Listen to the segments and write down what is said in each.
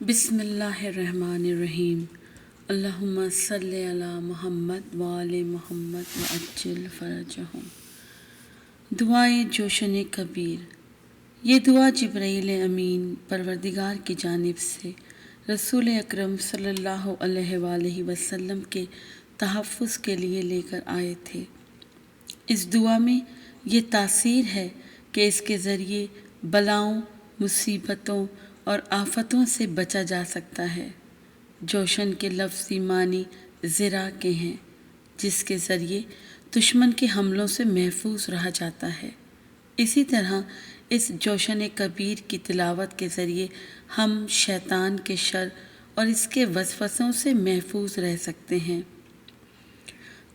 بسم اللہ الرحمن الرحیم۔ اللہم صلی علی محمد وآل محمد وعجل فرجہم۔ دعائے جوشن کبیر۔ یہ دعا جبرائیل امین پروردگار کی جانب سے رسول اکرم صلی اللہ علیہ وآلہ وسلم کے تحفظ کے لیے لے کر آئے تھے۔ اس دعا میں یہ تاثیر ہے کہ اس کے ذریعے بلاؤں، مصیبتوں اور آفتوں سے بچا جا سکتا ہے۔ جوشن کے لفظی معنی ذرا کے ہیں، جس کے ذریعے دشمن کے حملوں سے محفوظ رہا جاتا ہے۔ اسی طرح اس جوشن کبیر کی تلاوت کے ذریعے ہم شیطان کے شر اور اس کے وسوسوں سے محفوظ رہ سکتے ہیں۔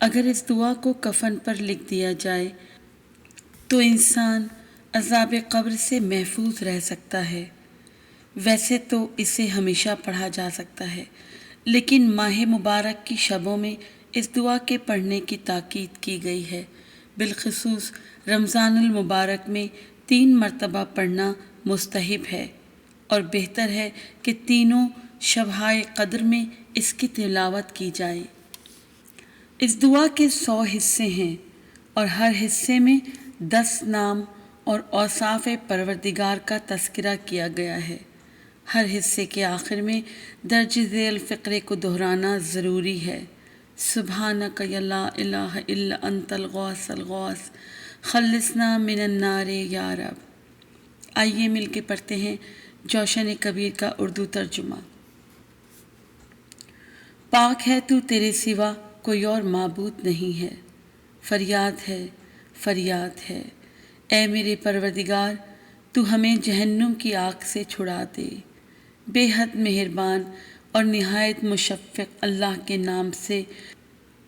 اگر اس دعا کو کفن پر لکھ دیا جائے تو انسان عذاب قبر سے محفوظ رہ سکتا ہے۔ ویسے تو اسے ہمیشہ پڑھا جا سکتا ہے، لیکن ماہ مبارک کی شبوں میں اس دعا کے پڑھنے کی تاکید کی گئی ہے۔ بالخصوص رمضان المبارک میں 3 مرتبہ پڑھنا مستحب ہے، اور بہتر ہے کہ تینوں شبہائے قدر میں اس کی تلاوت کی جائے۔ اس دعا کے 100 حصے ہیں، اور ہر حصے میں 10 نام اور اوصاف پروردگار کا تذکرہ کیا گیا ہے۔ ہر حصے کے آخر میں درج ذیل فقرے کو دہرانا ضروری ہے۔ سبحانک یا لا الہ الا انت الغوث الغوث خلصنا من النار یا رب۔ آئیے مل کے پڑھتے ہیں جوشن کبیر کا اردو ترجمہ۔ پاک ہے تو تیرے سوا کوئی اور معبود نہیں ہے، فریاد ہے، فریاد ہے، اے میرے پروردگار تو ہمیں جہنم کی آگ سے چھڑا دے۔ بے حد مہربان اور نہایت مشفق اللہ کے نام سے،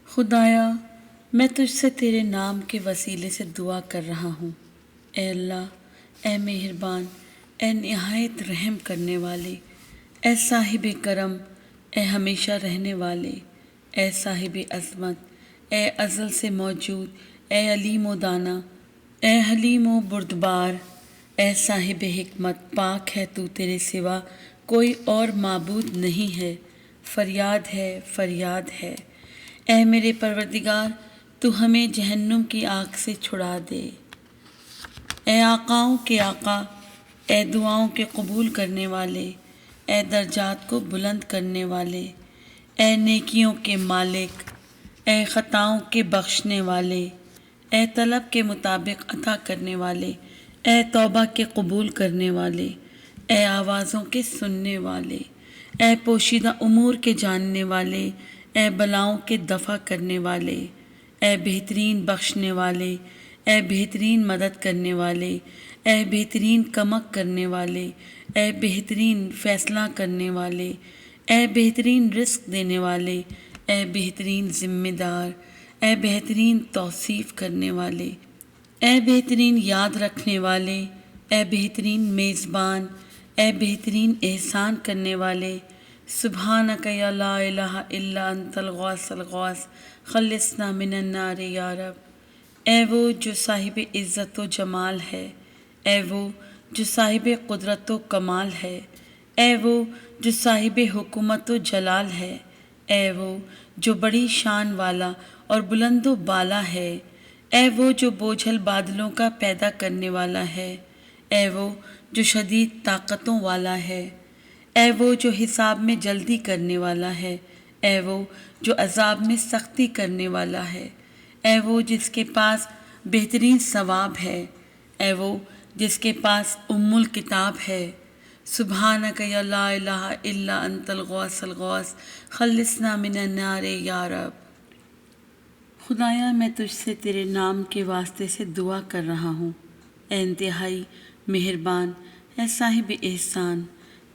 خدایا میں تجھ سے تیرے نام کے وسیلے سے دعا کر رہا ہوں۔ اے اللہ، اے مہربان، اے نہایت رحم کرنے والے، اے صاحب کرم، اے ہمیشہ رہنے والے، اے صاحب عظمت، اے ازل سے موجود، اے علیم و دانا، اے حلیم و بردبار، اے صاحب حکمت، پاک ہے تو تیرے سوا کوئی اور معبود نہیں ہے، فریاد ہے، فریاد ہے، اے میرے پروردگار تو ہمیں جہنم کی آگ سے چھڑا دے۔ اے آقاؤں کے آقا، اے دعاؤں کے قبول کرنے والے، اے درجات کو بلند کرنے والے، اے نیکیوں کے مالک، اے خطاؤں کے بخشنے والے، اے طلب کے مطابق عطا کرنے والے، اے توبہ کے قبول کرنے والے، اے آوازوں کے سننے والے، اے پوشیدہ امور کے جاننے والے، اے بلاؤں کے دفع کرنے والے، اے بہترین بخشنے والے، اے بہترین مدد کرنے والے، اے بہترین کمک کرنے والے، اے بہترین فیصلہ کرنے والے، اے بہترین رزق دینے والے، اے بہترین ذمہ دار، اے بہترین توصیف کرنے والے، اے بہترین یاد رکھنے والے، اے بہترین میزبان، اے بہترین احسان کرنے والے، سبحانک یا لا الہ الا انت الغوث الغوث خلصنا من النار یا رب۔ اے وہ جو صاحب عزت و جمال ہے، اے وہ جو صاحب قدرت و کمال ہے، اے وہ جو صاحب حکومت و جلال ہے، اے وہ جو بڑی شان والا اور بلند و بالا ہے، اے وہ جو بوجھل بادلوں کا پیدا کرنے والا ہے، اے وہ جو شدید طاقتوں والا ہے، اے وہ جو حساب میں جلدی کرنے والا ہے، اے وہ جو عذاب میں سختی کرنے والا ہے، اے وہ جس کے پاس بہترین ثواب ہے، اے وہ جس کے پاس الکتاب ہے۔ سبحانک یا لا الہ الا انت الغوث الغوث خلصنا من النار یا رب۔ خدایا میں تجھ سے تیرے نام کے واسطے سے دعا کر رہا ہوں۔ اے انتہائی مہربان، اے صاحب احسان،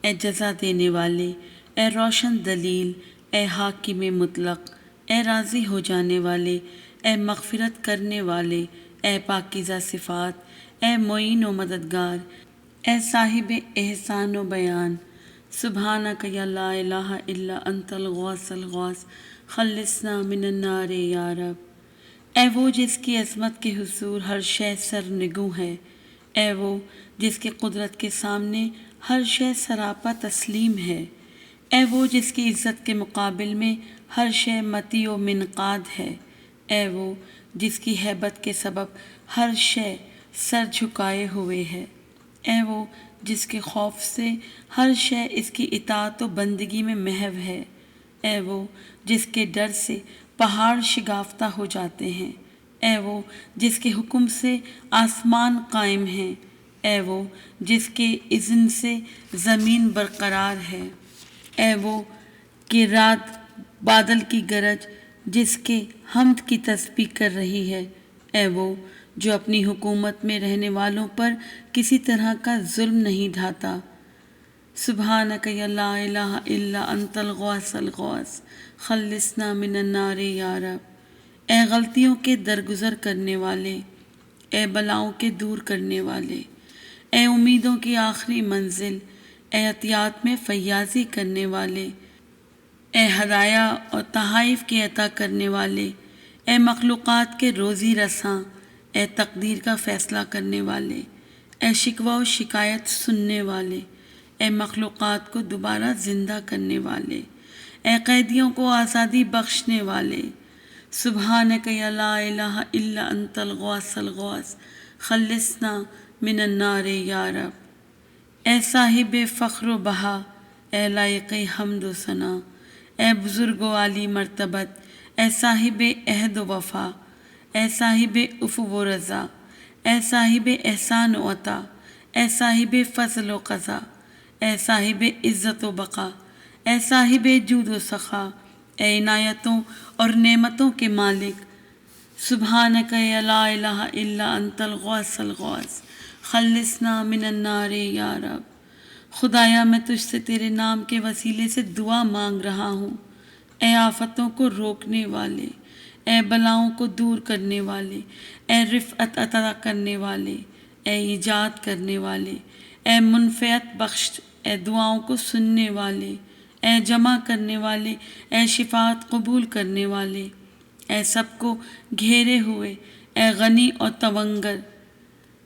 اے جزا دینے والے، اے روشن دلیل، اے حاکم مطلق، اے راضی ہو جانے والے، اے مغفرت کرنے والے، اے پاکیزہ صفات، اے معین و مددگار، اے صاحب احسان و بیان، سبحانک یا لا الہ الا انت الغوث الغوث خلصنا من النار یا رب۔ اے وہ جس کی عظمت کے حضور ہر شے سر نگوں ہے، اے وہ جس کے قدرت کے سامنے ہر شے سراپا تسلیم ہے، اے وہ جس کی عزت کے مقابل میں ہر شے متی و منقاد ہے، اے وہ جس کی ہیبت کے سبب ہر شے سر جھکائے ہوئے ہے، اے وہ جس کے خوف سے ہر شے اس کی اطاعت و بندگی میں محو ہے، اے وہ جس کے ڈر سے پہاڑ شگافتہ ہو جاتے ہیں، اے وہ جس کے حکم سے آسمان قائم ہیں، اے وہ جس کے اذن سے زمین برقرار ہے، اے وہ کہ رات بادل کی گرج جس کے حمد کی تسبیح کر رہی ہے، اے وہ جو اپنی حکومت میں رہنے والوں پر کسی طرح کا ظلم نہیں ڈھاتا۔ سبحانک یا لا الہ الا انت الغوث الغوث خلصنا من النار یا رب۔ اے غلطیوں کے درگزر کرنے والے، اے بلاؤں کے دور کرنے والے، اے امیدوں کی آخری منزل، اے عطیات میں فیاضی کرنے والے، اے ہدایہ اور تحائف کے عطا کرنے والے، اے مخلوقات کے روزی رساں، اے تقدیر کا فیصلہ کرنے والے، اے شکوہ و شکایت سننے والے، اے مخلوقات کو دوبارہ زندہ کرنے والے، اے قیدیوں کو آزادی بخشنے والے۔ سبحانک یا لا الہ الا انت الغوث الغوث خلصنا من النار یا رب۔ اے صاحب فخر و بہا، اے لائق حمد و ثنا، اے بزرگ و عالی مرتبت، اے صاحب عہد و وفا، اے صاحب عفو و رضا، اے صاحب احسان و عطا، اے صاحب فضل و قضا، اے صاحب عزت و بقا، اے صاحب جود و سخا، اے عنایتوں اور نعمتوں کے مالک۔ سبحانک یا لا الہ الا انت الغوث الغوث خلصنا من النار یا رب۔ خدایا میں تجھ سے تیرے نام کے وسیلے سے دعا مانگ رہا ہوں، اے آفتوں کو روکنے والے، اے بلاؤں کو دور کرنے والے، اے رفعت عطا کرنے والے، اے ایجاد کرنے والے، اے منفعت بخش، اے دعاؤں کو سننے والے، اے جمع کرنے والے، اے شفاعت قبول کرنے والے، اے سب کو گھیرے ہوئے، اے غنی اور تونگر۔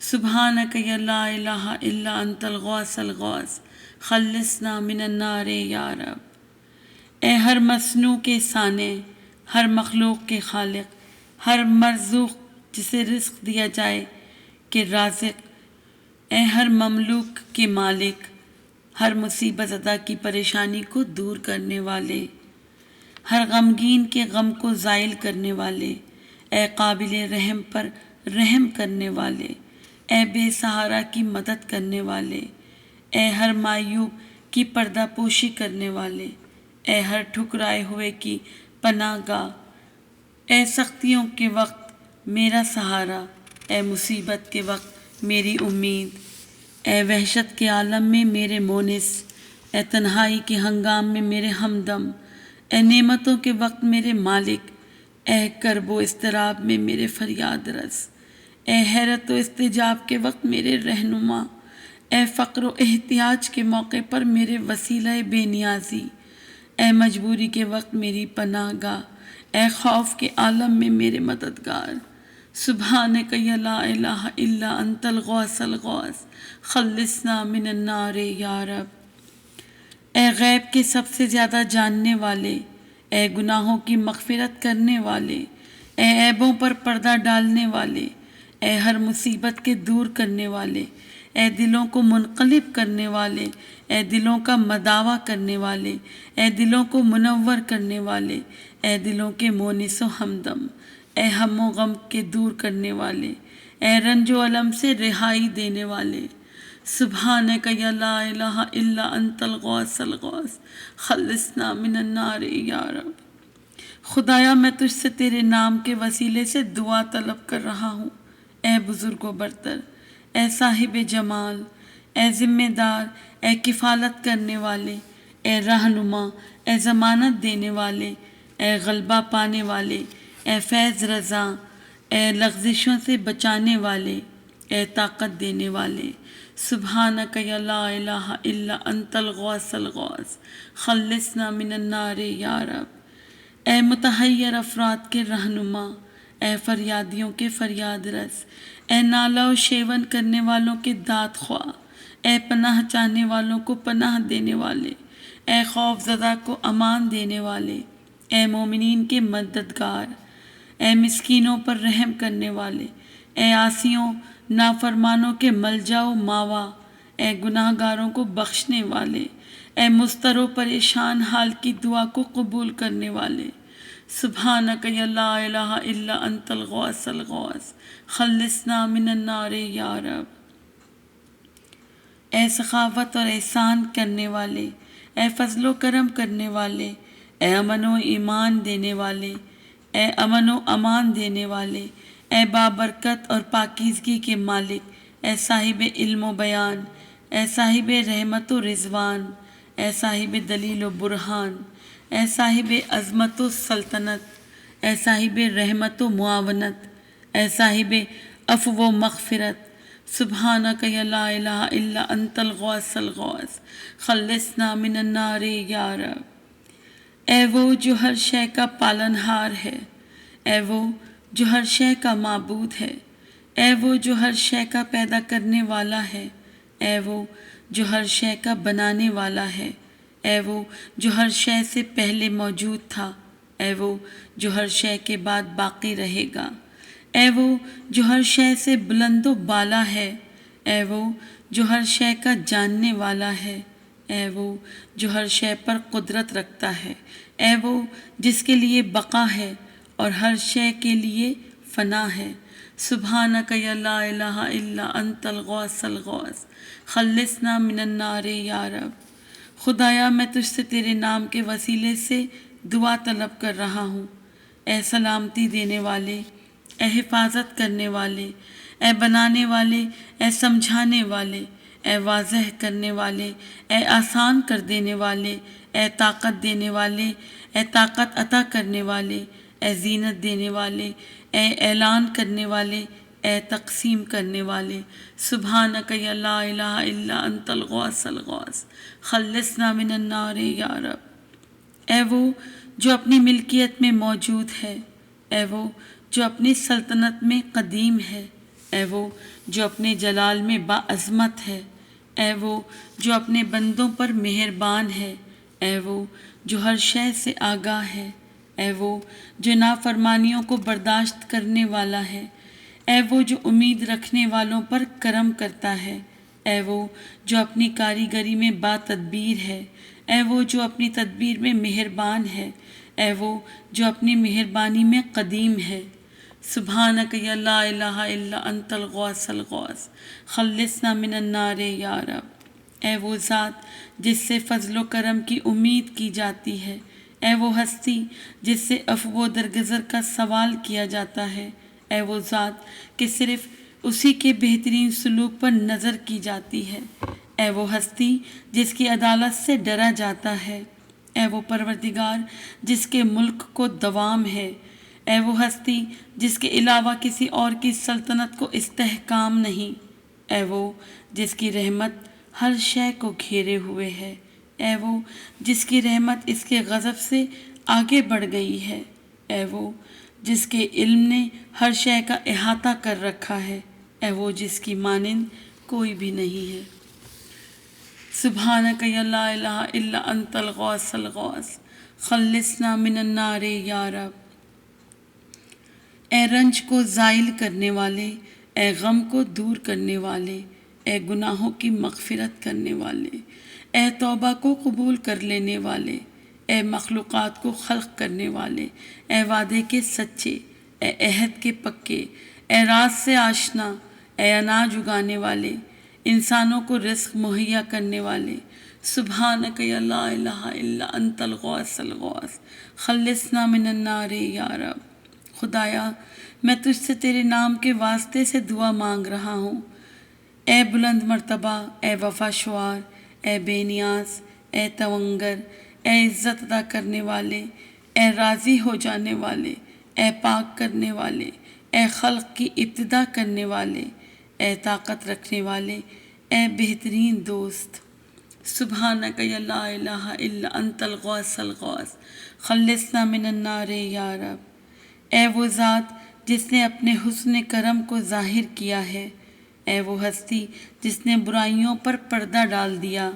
سبحانک یا لا الہ الا انت الغوث الغوث خلصنا من النار یا رب۔ اے ہر مصنوع کے صانع، ہر مخلوق کے خالق، ہر مرزوق جسے رزق دیا جائے کہ رازق، اے ہر مملوک کے مالک، ہر مصیبت زدہ کی پریشانی کو دور کرنے والے، ہر غمگین کے غم کو زائل کرنے والے، اے قابل رحم پر رحم کرنے والے، اے بے سہارا کی مدد کرنے والے، اے ہر معیوب کی پردہ پوشی کرنے والے، اے ہر ٹھکرائے ہوئے کی پناہ گاہ، اے سختیوں کے وقت میرا سہارا، اے مصیبت کے وقت میری امید، اے وحشت کے عالم میں میرے مونس، اے تنہائی کے ہنگام میں میرے ہمدم، اے نعمتوں کے وقت میرے مالک، اے کرب و اضطراب میں میرے فریاد رس، اے حیرت و استجاب کے وقت میرے رہنما، اے فقر و احتیاج کے موقع پر میرے وسیلہ بے نیازی، اے مجبوری کے وقت میری پناہ گاہ، اے خوف کے عالم میں میرے مددگار۔ سبحانک یا لا الہ الا انت الغوث الغوث خلصنا من النار یا رب۔ اے غیب کے سب سے زیادہ جاننے والے، اے گناہوں کی مغفرت کرنے والے، اے عیبوں پر پردہ ڈالنے والے، اے ہر مصیبت کے دور کرنے والے، اے دلوں کو منقلب کرنے والے، اے دلوں کا مداوا کرنے والے، اے دلوں کو منور کرنے والے، اے دلوں کے مونس و ہمدم، اے ہم و غم کے دور کرنے والے، اے رنج و الم سے رہائی دینے والے۔ سبحانک یا لا الہ الا انت الغوث الغوث خلصنا من النار یا رب۔ خدایا میں تجھ سے تیرے نام کے وسیلے سے دعا طلب کر رہا ہوں، اے بزرگ و برتر، اے صاحب جمال، اے ذمہ دار، اے کفالت کرنے والے، اے رہنما، اے ضمانت دینے والے، اے غلبہ پانے والے، اے فیض رضا، اے لغزشوں سے بچانے والے، اے طاقت دینے والے۔ سبحانک یا لا الہ الا انت الغوث الغوث خلصنا من النار یا رب۔ اے متحیر افراد کے رہنما، اے فریادیوں کے فریاد رس، اے نالہ و شیون کرنے والوں کے داد خواہ، اے پناہ چاہنے والوں کو پناہ دینے والے، اے خوف زدہ کو امان دینے والے، اے مومنین کے مددگار، اے مسکینوں پر رحم کرنے والے، اے عاصیوں نافرمانوں کے ملجا و ماوا، اے گناہ گاروں کو بخشنے والے، اے مضطر و پریشان حال کی دعا کو قبول کرنے والے، سبحانک یا لا الہ الا انت الغوث الغوث خلصنا من النار یا رب۔ اے سخاوت اور احسان کرنے والے، اے فضل و کرم کرنے والے، اے امن و ایمان دینے والے، اے امن و امان دینے والے، اے بابرکت اور پاکیزگی کے مالک، اے صاحب علم و بیان، اے صاحب رحمت و رضوان، اے صاحب دلیل و برہان، اے صاحب عظمت و سلطنت، اے صاحب رحمت و معاونت، اے صاحب عفو و مغفرت، سبحانک یا لا الہ الا انت الغوث الغوث خلصنا من النار یا رب۔ اے وہ جو ہر شے کا پالنہار ہے، اے وہ جو ہر شے کا معبود ہے، اے وہ جو ہر شے کا پیدا کرنے والا ہے، اے وہ جو ہر شے کا بنانے والا ہے، اے وہ جو ہر شے سے پہلے موجود تھا، اے وہ جو ہر شے کے بعد باقی رہے گا، اے وہ جو ہر شے سے بلند و بالا ہے، اے وہ جو ہر شے کا جاننے والا ہے، اے وہ جو ہر شے پر قدرت رکھتا ہے، اے وہ جس کے لیے بقا ہے اور ہر شے کے لیے فنا ہے، سبحانک یا لا الہ الا انت الغوث الغوث خلصنا من النار یا رب۔ خدایا میں تجھ سے تیرے نام کے وسیلے سے دعا طلب کر رہا ہوں، اے سلامتی دینے والے، اے حفاظت کرنے والے، اے بنانے والے، اے سمجھانے والے، اے واضح کرنے والے، اے آسان کر دینے والے، اے طاقت دینے والے، اے طاقت عطا کرنے والے، اے زینت دینے والے، اے اعلان کرنے والے، اے تقسیم کرنے والے، سبحانک یا لا الہ الا انت الغوث الغوث خلصنا من النار یا رب۔ اے وہ جو اپنی ملکیت میں موجود ہے، اے وہ جو اپنی سلطنت میں قدیم ہے، اے وہ جو اپنے جلال میں باعظمت ہے، اے وہ جو اپنے بندوں پر مہربان ہے، اے وہ جو ہر شے سے آگاہ ہے، اے وہ جو نافرمانیوں کو برداشت کرنے والا ہے، اے وہ جو امید رکھنے والوں پر کرم کرتا ہے، اے وہ جو اپنی کاریگری میں با تدبیر ہے، اے وہ جو اپنی تدبیر میں مہربان ہے، اے وہ جو اپنی مہربانی میں قدیم ہے، سبحانک یا لا الہ الا انت الغوث الغوث خلصنا من النار یا رب۔ اے وہ ذات جس سے فضل و کرم کی امید کی جاتی ہے، اے وہ ہستی جس سے عفو و درگزر کا سوال کیا جاتا ہے، اے وہ ذات کہ صرف اسی کے بہترین سلوک پر نظر کی جاتی ہے، اے وہ ہستی جس کی عدالت سے ڈرا جاتا ہے، اے وہ پروردگار جس کے ملک کو دوام ہے، اے وہ ہستی جس کے علاوہ کسی اور کی سلطنت کو استحکام نہیں، اے وہ جس کی رحمت ہر شے کو گھیرے ہوئے ہے، اے وہ جس کی رحمت اس کے غضب سے آگے بڑھ گئی ہے، اے وہ جس کے علم نے ہر شے کا احاطہ کر رکھا ہے، اے وہ جس کی مانند کوئی بھی نہیں ہے، سبحانک یا لا الہ الا انت الغوث الغوث خلصنا من النار یا رب۔ اے رنج کو زائل کرنے والے، اے غم کو دور کرنے والے، اے گناہوں کی مغفرت کرنے والے، اے توبہ کو قبول کر لینے والے، اے مخلوقات کو خلق کرنے والے، اے وعدے کے سچے، اے عہد کے پکے، اے راز سے آشنا، اے اناج اگانے والے، انسانوں کو رزق مہیا کرنے والے، سبحانک یا لا الہ الا انت الغوث الغوث خلصنا من النار یا رب۔ خدایا میں تجھ سے تیرے نام کے واسطے سے دعا مانگ رہا ہوں، اے بلند مرتبہ، اے وفا شعار، اے بے نیاز، اے توانگر، اے عزت ادا کرنے والے، اے راضی ہو جانے والے، اے پاک کرنے والے، اے خلق کی ابتدا کرنے والے، اے طاقت رکھنے والے، اے بہترین دوست، سبحانک یا لا الہ الا انت الغوث الغوث خلصنا من النار یا رب۔ اے وہ ذات جس نے اپنے حسن کرم کو ظاہر کیا ہے، اے وہ ہستی جس نے برائیوں پر پردہ ڈال دیا،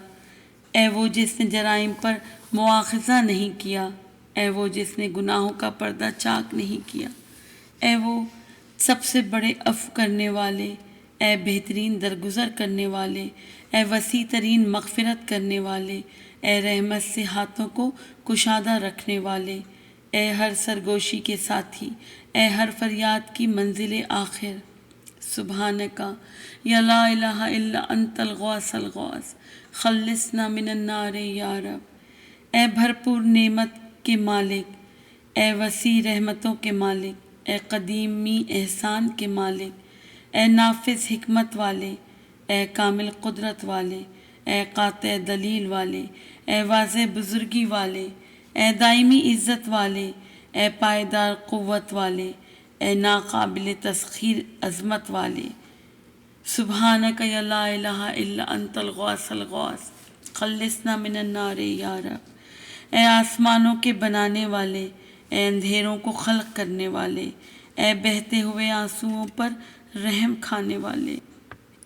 اے وہ جس نے جرائم پر مواخذہ نہیں کیا، اے وہ جس نے گناہوں کا پردہ چاک نہیں کیا، اے وہ سب سے بڑے عفو کرنے والے، اے بہترین درگزر کرنے والے، اے وسیع ترین مغفرت کرنے والے، اے رحمت سے ہاتھوں کو کشادہ رکھنے والے، اے ہر سرگوشی کے ساتھی، اے ہر فریاد کی منزل آخر۔ سبحانکا یا لا الہ الا انت الغوث الغوث خلصنا من النار یا رب۔ اے بھرپور نعمت کے مالک، اے وسیع رحمتوں کے مالک، اے قدیمی احسان کے مالک، اے نافذ حکمت والے، اے کامل قدرت والے، اے قاطع دلیل والے، اے واضح بزرگی والے، اے دائمی عزت والے، اے پائیدار قوت والے، اے ناقابل تسخیر عظمت والے۔ سبحانک یا لا الہ الا انت الغوث الغوث خلصنا من النار یا رب۔ اے آسمانوں کے بنانے والے، اے اندھیروں کو خلق کرنے والے، اے بہتے ہوئے آنسوؤں پر رحم کھانے والے،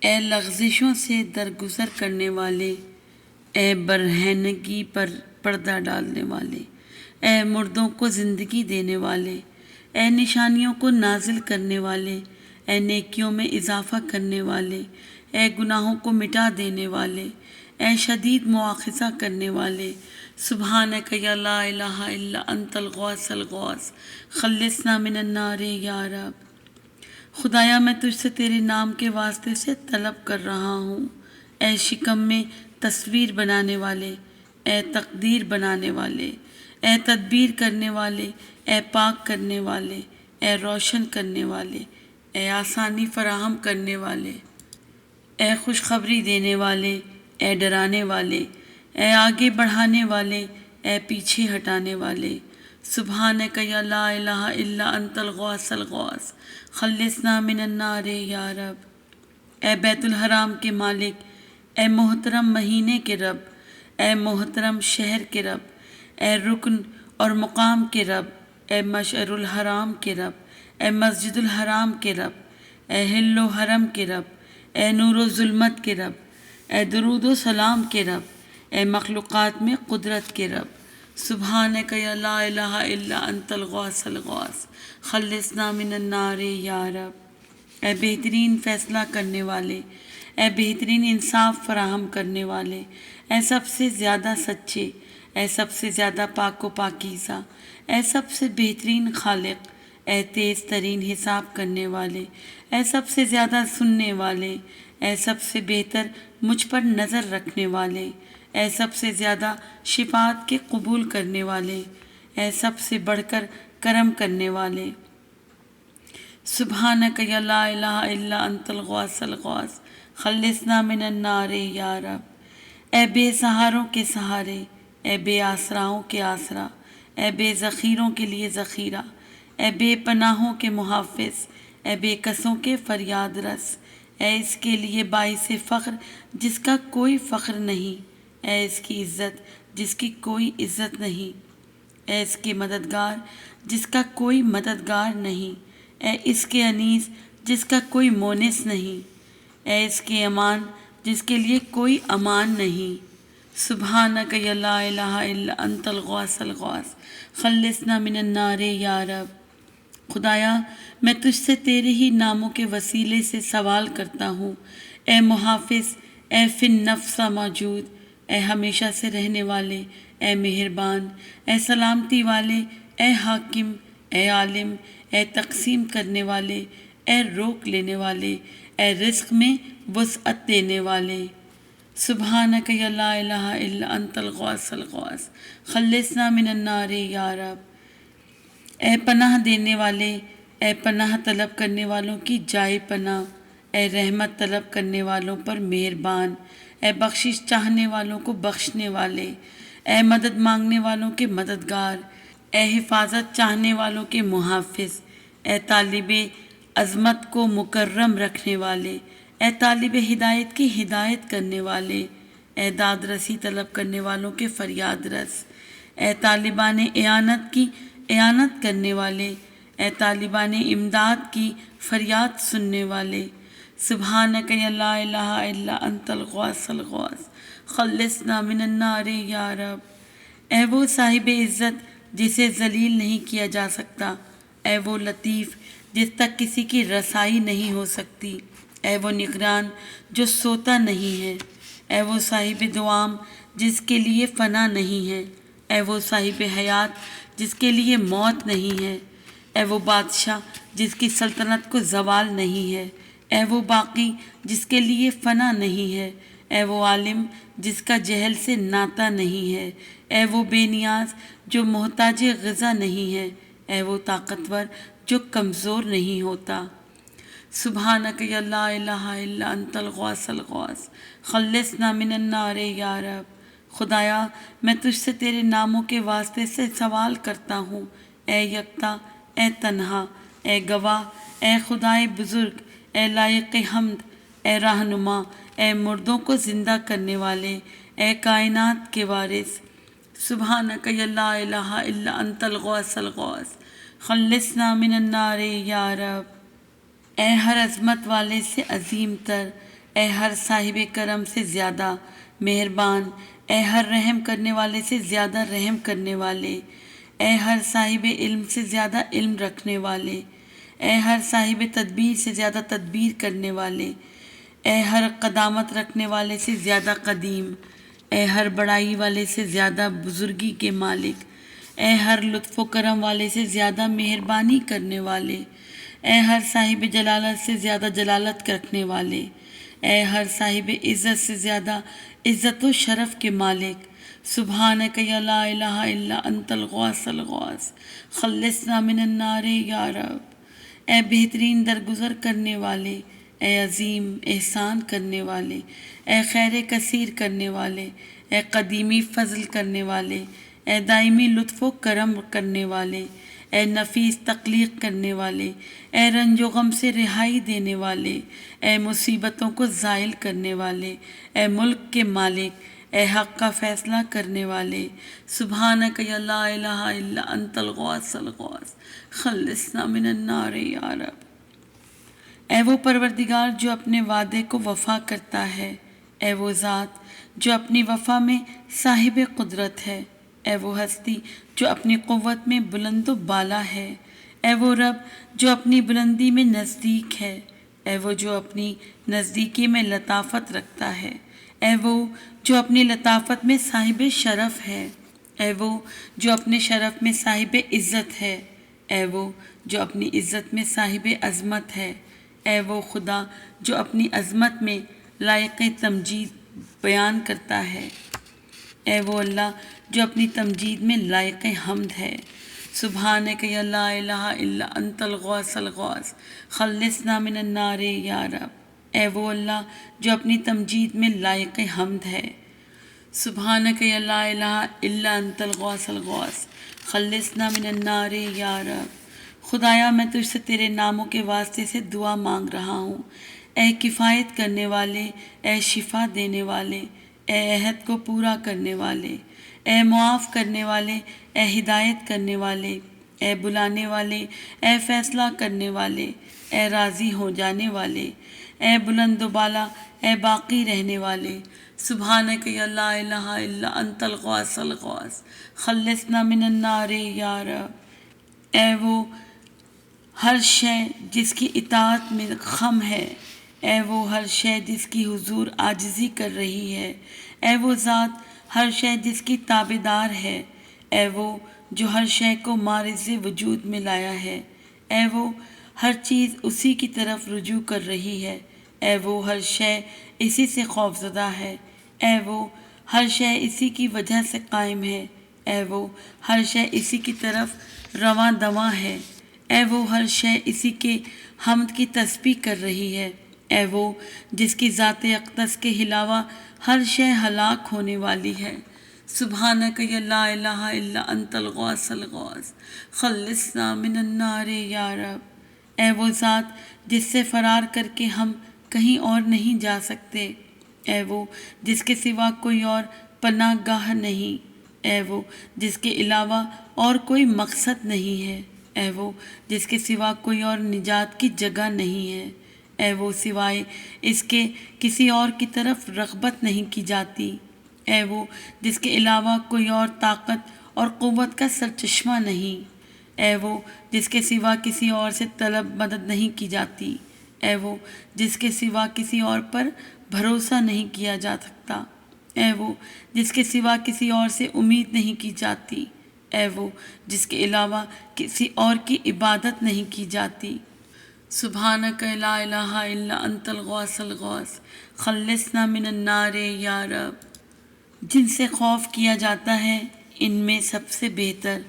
اے لغزشوں سے درگزر کرنے والے، اے برہنگی پر پردہ ڈالنے والے، اے مردوں کو زندگی دینے والے، اے نشانیوں کو نازل کرنے والے، اے نیکیوں میں اضافہ کرنے والے، اے گناہوں کو مٹا دینے والے، اے شدید مواخذہ کرنے والے۔ سبحانک یا لا الہ الا انت الغوث الغوث خلصنا من النار یا رب۔ خدایا میں تجھ سے تیرے نام کے واسطے سے طلب کر رہا ہوں، اے شکم میں تصویر بنانے والے، اے تقدیر بنانے والے، اے تدبیر کرنے والے، اے پاک کرنے والے، اے روشن کرنے والے، اے آسانی فراہم کرنے والے، اے خوشخبری دینے والے، اے ڈرانے والے، اے آگے بڑھانے والے، اے پیچھے ہٹانے والے۔ سبحانک یا لا الہ الا انت الغوث الغوث خلصنا من النار یا رب۔ اے بیت الحرام کے مالک، اے محترم مہینے کے رب، اے محترم شہر کے رب، اے رکن اور مقام کے رب، اے مشعر الحرام کے رب، اے مسجد الحرام کے رب، اے حل و حرم کے رب، اے نور و ظلمت کے رب، اے درود و سلام کے رب، اے مخلوقات میں قدرت کے رب۔ سبحانک یا لا الہ الا انت الغوث الغوث خلصنا من النار یا رب۔ اے بہترین فیصلہ کرنے والے، اے بہترین انصاف فراہم کرنے والے، اے سب سے زیادہ سچے، اے سب سے زیادہ پاک و پاکیزہ، اے سب سے بہترین خالق، اے تیز ترین حساب کرنے والے، اے سب سے زیادہ سننے والے، اے سب سے بہتر مجھ پر نظر رکھنے والے، اے سب سے زیادہ شفاعت کے قبول کرنے والے، اے سب سے بڑھ کر کرم کرنے والے۔ سبحانک یا لا الہ الا انت الغوث الغوث خلصنا من النار یا رب۔ اے بے سہاروں کے سہارے، اے بے آسراؤں کے آسرا، اے بے ذخیروں کے لیے ذخیرہ، اے بے پناہوں کے محافظ، اے بے کسوں کے فریاد رس، اے اس کے لیے باعث فخر جس کا کوئی فخر نہیں، اے اس کی عزت جس کی کوئی عزت نہیں، اے اس کے مددگار جس کا کوئی مددگار نہیں، اے اس کے انیس جس کا کوئی مونس نہیں، اے اس کے امان جس کے لیے کوئی امان نہیں۔ سبحانک یا لا الہ الا انت الغوث الغوث خلصنا من النار یا رب۔ خدایا میں تجھ سے تیرے ہی ناموں کے وسیلے سے سوال کرتا ہوں، اے محافظ، اے فی النفس موجود، اے ہمیشہ سے رہنے والے، اے مہربان، اے سلامتی والے، اے حاکم، اے عالم، اے تقسیم کرنے والے، اے روک لینے والے، اے رزق میں وسعت دینے والے۔ سبحانک یا لا الہ الا انت الغوث الغوث خلصنا من النار یا رب۔ اے پناہ دینے والے، اے پناہ طلب کرنے والوں کی جائے پناہ، اے رحمت طلب کرنے والوں پر مہربان، اے بخشش چاہنے والوں کو بخشنے والے، اے مدد مانگنے والوں کے مددگار، اے حفاظت چاہنے والوں کے محافظ، اے طالب عظمت کو مکرم رکھنے والے، اے طالب ہدایت کی ہدایت کرنے والے، اے داد رسی طلب کرنے والوں کے فریاد رس، اے طالبان اعانت کی اعانت کرنے والے، اے طالبان امداد کی فریاد سننے والے۔ سبحانک یا لا الہ الا انت الغوث الغوث خلصنا من النار یا رب۔ اے وہ صاحب عزت جسے ذلیل نہیں کیا جا سکتا، اے وہ لطیف جس تک کسی کی رسائی نہیں ہو سکتی، اے وہ نگران جو سوتا نہیں ہے، اے وہ صاحب دوام جس کے لیے فنا نہیں ہے، اے وہ صاحب حیات جس کے لیے موت نہیں ہے، اے وہ بادشاہ جس کی سلطنت کو زوال نہیں ہے، اے وہ باقی جس کے لیے فنا نہیں ہے، اے وہ عالم جس کا جہل سے ناتا نہیں ہے، اے وہ بے نیاز جو محتاج غذا نہیں ہے، اے وہ طاقتور جو کمزور نہیں ہوتا۔ سبحانک یا لا الہ الا انت الغوث الغوث خلصنا من النار یا رب۔ خدایا میں تجھ سے تیرے ناموں کے واسطے سے سوال کرتا ہوں، اے یکتا، اے تنہا، اے گواہ، اے خدائے بزرگ، اے لائق حمد، اے رہنما، اے مردوں کو زندہ کرنے والے، اے کائنات کے وارث۔ سبحانک یا لا الہ الا انت الغوث الغوث خلصنا من النار یا رب۔ اے ہر عظمت والے سے عظیم تر، اے ہر صاحب کرم سے زیادہ مہربان، اے ہر رحم کرنے والے سے زیادہ رحم کرنے والے، اے ہر صاحب علم سے زیادہ علم رکھنے والے، اے ہر صاحب تدبیر سے زیادہ تدبیر کرنے والے، اے ہر قدامت رکھنے والے سے زیادہ قدیم، اے ہر بڑائی والے سے زیادہ بزرگی کے مالک، اے ہر لطف و کرم والے سے زیادہ مہربانی کرنے والے، اے ہر صاحب جلالت سے زیادہ جلالت رکھنے والے، اے ہر صاحب عزت سے زیادہ عزت و شرف کے مالک۔ سبحانک یا لا الہ الا انت الغوث الغوث خلصنا من النار یا رب۔ اے بہترین درگزر کرنے والے، اے عظیم احسان کرنے والے، اے خیر کثیر کرنے والے، اے قدیمی فضل کرنے والے، اے دائمی لطف و کرم کرنے والے، اے نفیس تخلیق کرنے والے، اے رنج و غم سے رہائی دینے والے، اے مصیبتوں کو زائل کرنے والے، اے ملک کے مالک، اے حق کا فیصلہ کرنے والے۔ سبحانک یا لا الہ الا انت الغوث الغوث خلصنا من النار یا رب۔ اے وہ پروردگار جو اپنے وعدے کو وفا کرتا ہے، اے وہ ذات جو اپنی وفا میں صاحب قدرت ہے، اے وہ ہستی جو اپنی قوت میں بلند و بالا ہے، اے وہ رب جو اپنی بلندی میں نزدیک ہے، اے وہ جو اپنی نزدیکی میں لطافت رکھتا ہے، اے وہ جو اپنی لطافت میں صاحب شرف ہے، اے وہ جو اپنے شرف میں صاحب عزت ہے، اے وہ جو اپنی عزت میں صاحب عظمت ہے، اے وہ خدا جو اپنی عظمت میں لائق تمجید بیان کرتا ہے، اے وہ اللہ جو اپنی تمجید میں لائق حمد ہے۔ سبحانک یا لا الہ الا انت الغوث الغوث خلصنا من النار یا رب۔ اے وہ اللہ جو اپنی تمجید میں لائق حمد ہے۔ سبحانک یا لا الہ الا انت الغوث الغوث خلصنا من النار یا رب۔ خدایا میں تجھ سے تیرے ناموں کے واسطے سے دعا مانگ رہا ہوں، اے کفایت کرنے والے، اے شفا دینے والے، اے عہد کو پورا کرنے والے، اے معاف کرنے والے، اے ہدایت کرنے والے، اے بلانے والے، اے فیصلہ کرنے والے، اے راضی ہو جانے والے، اے بلند و بالا، اے باقی رہنے والے۔ سبحانک یا لا الہ الا انت الغوث الغوث خلصنا من النار یا رب۔ اے وہ ہر شے جس کی اطاعت میں خم ہے، اے وہ ہر شے جس کی حضور عاجزی کر رہی ہے، اے وہ ذات ہر شے جس کی تابعدار ہے، اے وہ جو ہر شے کو معرض وجود میں لایا ہے، اے وہ ہر چیز اسی کی طرف رجوع کر رہی ہے، اے وہ ہر شے اسی سے خوفزدہ ہے، اے وہ ہر شے اسی کی وجہ سے قائم ہے، اے وہ ہر شے اسی کی طرف رواں دواں ہے، اے وہ ہر شے اسی کے حمد کی تسبیح کر رہی ہے، اے وہ جس کی ذات اقدس کے علاوہ ہر شے ہلاک ہونے والی ہے۔ سبحانک یا لا الہ الا انت الغوث الغوث خلصنا من النار یا رب۔ اے وہ ذات جس سے فرار کر کے ہم کہیں اور نہیں جا سکتے، اے وہ جس کے سوا کوئی اور پناہ گاہ نہیں، اے وہ جس کے علاوہ اور کوئی مقصد نہیں ہے، اے وہ جس کے سوا کوئی اور نجات کی جگہ نہیں ہے، اے وہ سوائے اس کے کسی اور کی طرف رغبت نہیں کی جاتی، اے وہ جس کے علاوہ کوئی اور طاقت اور قوت کا سرچشمہ نہیں، اے وہ جس کے سوا کسی اور سے طلب مدد نہیں کی جاتی، اے وہ جس کے سوا کسی اور پر بھروسہ نہیں کیا جا سکتا، اے وہ جس کے سوا کسی اور سے امید نہیں کی جاتی، اے وہ جس کے علاوہ کسی اور کی عبادت نہیں کی جاتی۔ سبحانک لا الہ الا انت الغوث الغوث خلصنا من النار یا رب۔ جن سے خوف کیا جاتا ہے ان میں سب سے بہتر،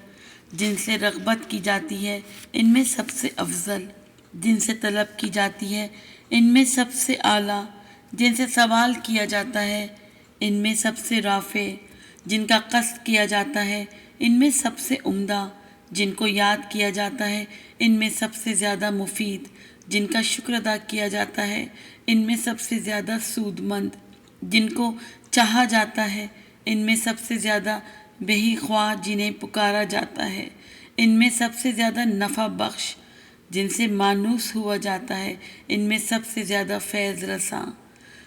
جن سے رغبت کی جاتی ہے ان میں سب سے افضل، جن سے طلب کی جاتی ہے ان میں سب سے اعلیٰ، جن سے سوال کیا جاتا ہے ان میں سب سے رافع، جن کا قصد کیا جاتا ہے ان میں سب سے عمدہ، جن کو یاد کیا جاتا ہے ان میں سب سے زیادہ مفید، جن کا شکر ادا کیا جاتا ہے ان میں سب سے زیادہ سود مند، جن کو چاہا جاتا ہے ان میں سب سے زیادہ بہی خواہ، جنہیں پکارا جاتا ہے ان میں سب سے زیادہ نفع بخش، جن سے مانوس ہوا جاتا ہے ان میں سب سے زیادہ فیض رساں۔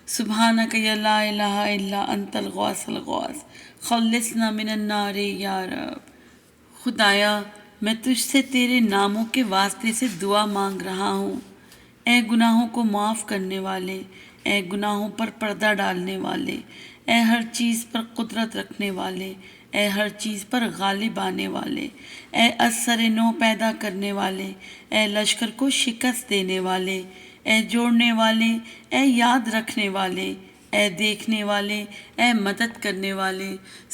سبحانک یا لا الہ الا انت الغوث الغوث خلصنا من النار یا رب۔ خدایا میں تجھ سے تیرے ناموں کے واسطے سے دعا مانگ رہا ہوں، اے گناہوں کو معاف کرنے والے، اے گناہوں پر پردہ ڈالنے والے، اے ہر چیز پر قدرت رکھنے والے، اے ہر چیز پر غالب آنے والے، اے از سر نو پیدا کرنے والے، اے لشکر کو شکست دینے والے، اے جوڑنے والے، اے یاد رکھنے والے، اے دیکھنے والے، اے مدد کرنے والے۔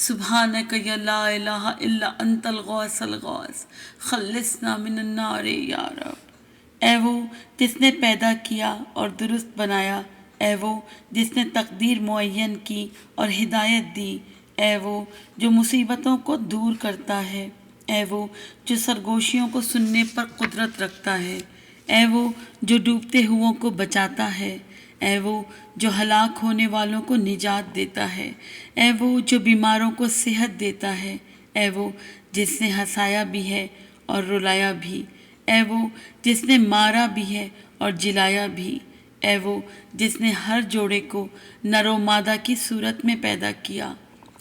سبحانک یا لا الہ الا انت الغوث الغوث خلصنا من النار یا رب۔ اے وہ جس نے پیدا کیا اور درست بنایا، اے وہ جس نے تقدیر معین کی اور ہدایت دی، اے وہ جو مصیبتوں کو دور کرتا ہے، اے وہ جو سرگوشیوں کو سننے پر قدرت رکھتا ہے، اے وہ جو ڈوبتے ہوں کو بچاتا ہے، اے وہ جو ہلاک ہونے والوں کو نجات دیتا ہے، اے وہ جو بیماروں کو صحت دیتا ہے، اے وہ جس نے ہنسایا بھی ہے اور رلایا بھی، اے وہ جس نے مارا بھی ہے اور جلایا بھی، اے وہ جس نے ہر جوڑے کو نر و مادہ کی صورت میں پیدا کیا۔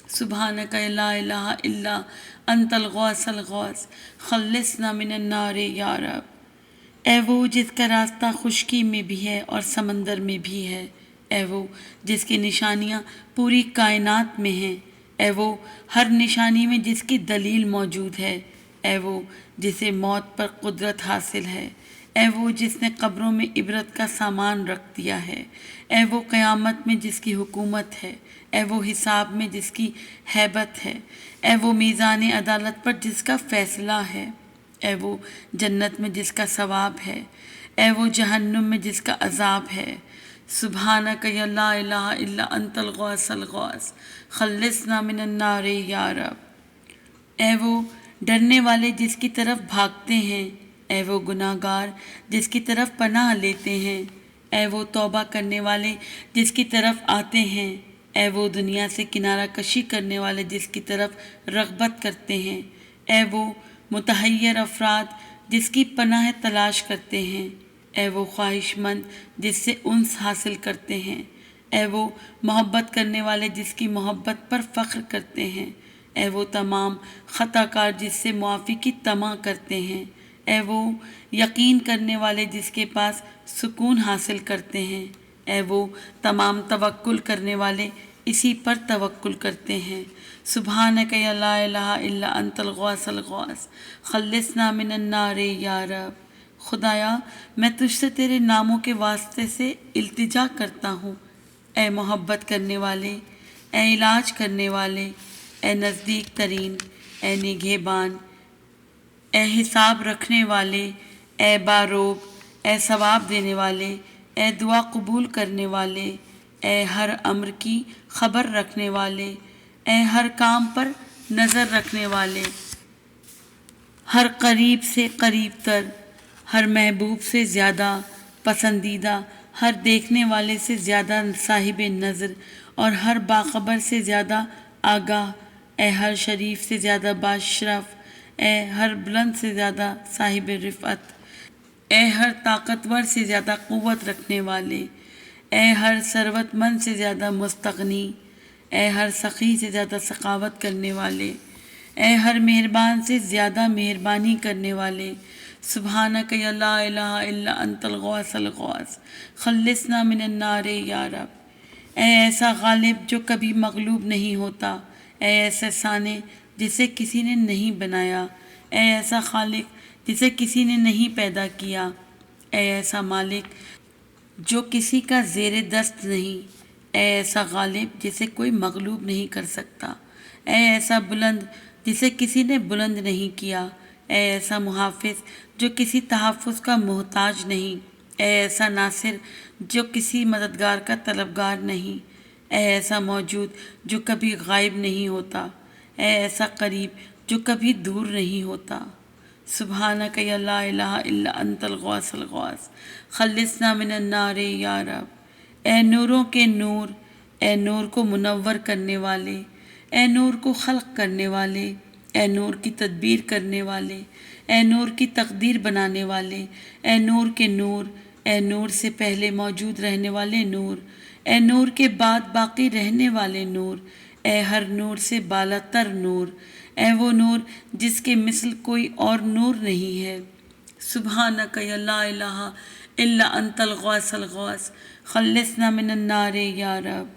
سبحانک لا الہ الا انت الغوث الغوث خلصنا من النار یا رب۔ اے وہ جس کا راستہ خشکی میں بھی ہے اور سمندر میں بھی ہے، اے وہ جس کی نشانیاں پوری کائنات میں ہیں، اے وہ ہر نشانی میں جس کی دلیل موجود ہے، اے وہ جسے موت پر قدرت حاصل ہے، اے وہ جس نے قبروں میں عبرت کا سامان رکھ دیا ہے، اے وہ قیامت میں جس کی حکومت ہے، اے وہ حساب میں جس کی ہیبت ہے، اے وہ میزان عدالت پر جس کا فیصلہ ہے، اے وہ جنت میں جس کا ثواب ہے، اے وہ جہنم میں جس کا عذاب ہے۔ سبحانک یا لا الہ الا انت الغوث الغوث خلصنا من النار یا رب۔ اے وہ ڈرنے والے جس کی طرف بھاگتے ہیں، اے وہ گناہ گار جس کی طرف پناہ لیتے ہیں، اے وہ توبہ کرنے والے جس کی طرف آتے ہیں، اے وہ دنیا سے کنارہ کشی کرنے والے جس کی طرف رغبت کرتے ہیں، اے وہ متحیر افراد جس کی پناہ تلاش کرتے ہیں، اے وہ خواہش مند جس سے انس حاصل کرتے ہیں، اے وہ محبت کرنے والے جس کی محبت پر فخر کرتے ہیں، اے وہ تمام خطا کار جس سے معافی کی طمع کرتے ہیں، اے وہ یقین کرنے والے جس کے پاس سکون حاصل کرتے ہیں، اے وہ تمام توکل کرنے والے اسی پر توکل کرتے ہیں۔ سبحانک یا لا الہ الا انت الغوث الغوث خلصنا من النار یا رب۔ خدایا میں تجھ سے تیرے ناموں کے واسطے سے التجا کرتا ہوں، اے محبت کرنے والے، اے علاج کرنے والے، اے نزدیک ترین، اے نگہبان، اے حساب رکھنے والے، اے باروب، اے ثواب دینے والے، اے دعا قبول کرنے والے، اے ہر امر کی خبر رکھنے والے، اے ہر کام پر نظر رکھنے والے، ہر قریب سے قریب تر، ہر محبوب سے زیادہ پسندیدہ، ہر دیکھنے والے سے زیادہ صاحب نظر اور ہر باخبر سے زیادہ آگاہ، اے ہر شریف سے زیادہ باشرف، اے ہر بلند سے زیادہ صاحب رفعت، اے ہر طاقتور سے زیادہ قوت رکھنے والے، اے ہر ثروت مند سے زیادہ مستغنی، اے ہر سخی سے زیادہ سخاوت کرنے والے، اے ہر مہربان سے زیادہ مہربانی کرنے والے، سبحانک یا لا الہ الا انت الغوث الغوث خلصنا من النار یا رب۔ اے ایسا غالب جو کبھی مغلوب نہیں ہوتا، اے ایسا صانع جسے کسی نے نہیں بنایا، اے ایسا خالق جسے کسی نے نہیں پیدا کیا، اے ایسا مالک جو کسی کا زیر دست نہیں، اے ایسا غالب جسے کوئی مغلوب نہیں کر سکتا، اے ایسا بلند جسے کسی نے بلند نہیں کیا، اے ایسا محافظ جو کسی تحفظ کا محتاج نہیں، اے ایسا ناصر جو کسی مددگار کا طلبگار نہیں، اے ایسا موجود جو کبھی غائب نہیں ہوتا، اے ایسا قریب جو کبھی دور نہیں ہوتا۔ سبحانک یا لا الہ الا انت الغوث الغوث خلصنا من النار یا رب۔ اے نوروں کے نور، اے نور کو منور کرنے والے، اے نور کو خلق کرنے والے، اے نور کی تدبیر کرنے والے، اے نور کی تقدیر بنانے والے، اے نور کے نور، اے نور سے پہلے موجود رہنے والے نور، اے نور کے بعد باقی رہنے والے نور، اے ہر نور سے بالا تر نور، اے وہ نور جس کے مثل کوئی اور نور نہیں ہے۔ سبحانک یا لا الہ الا انت الغوث الغوث خلصنا من النار یا رب۔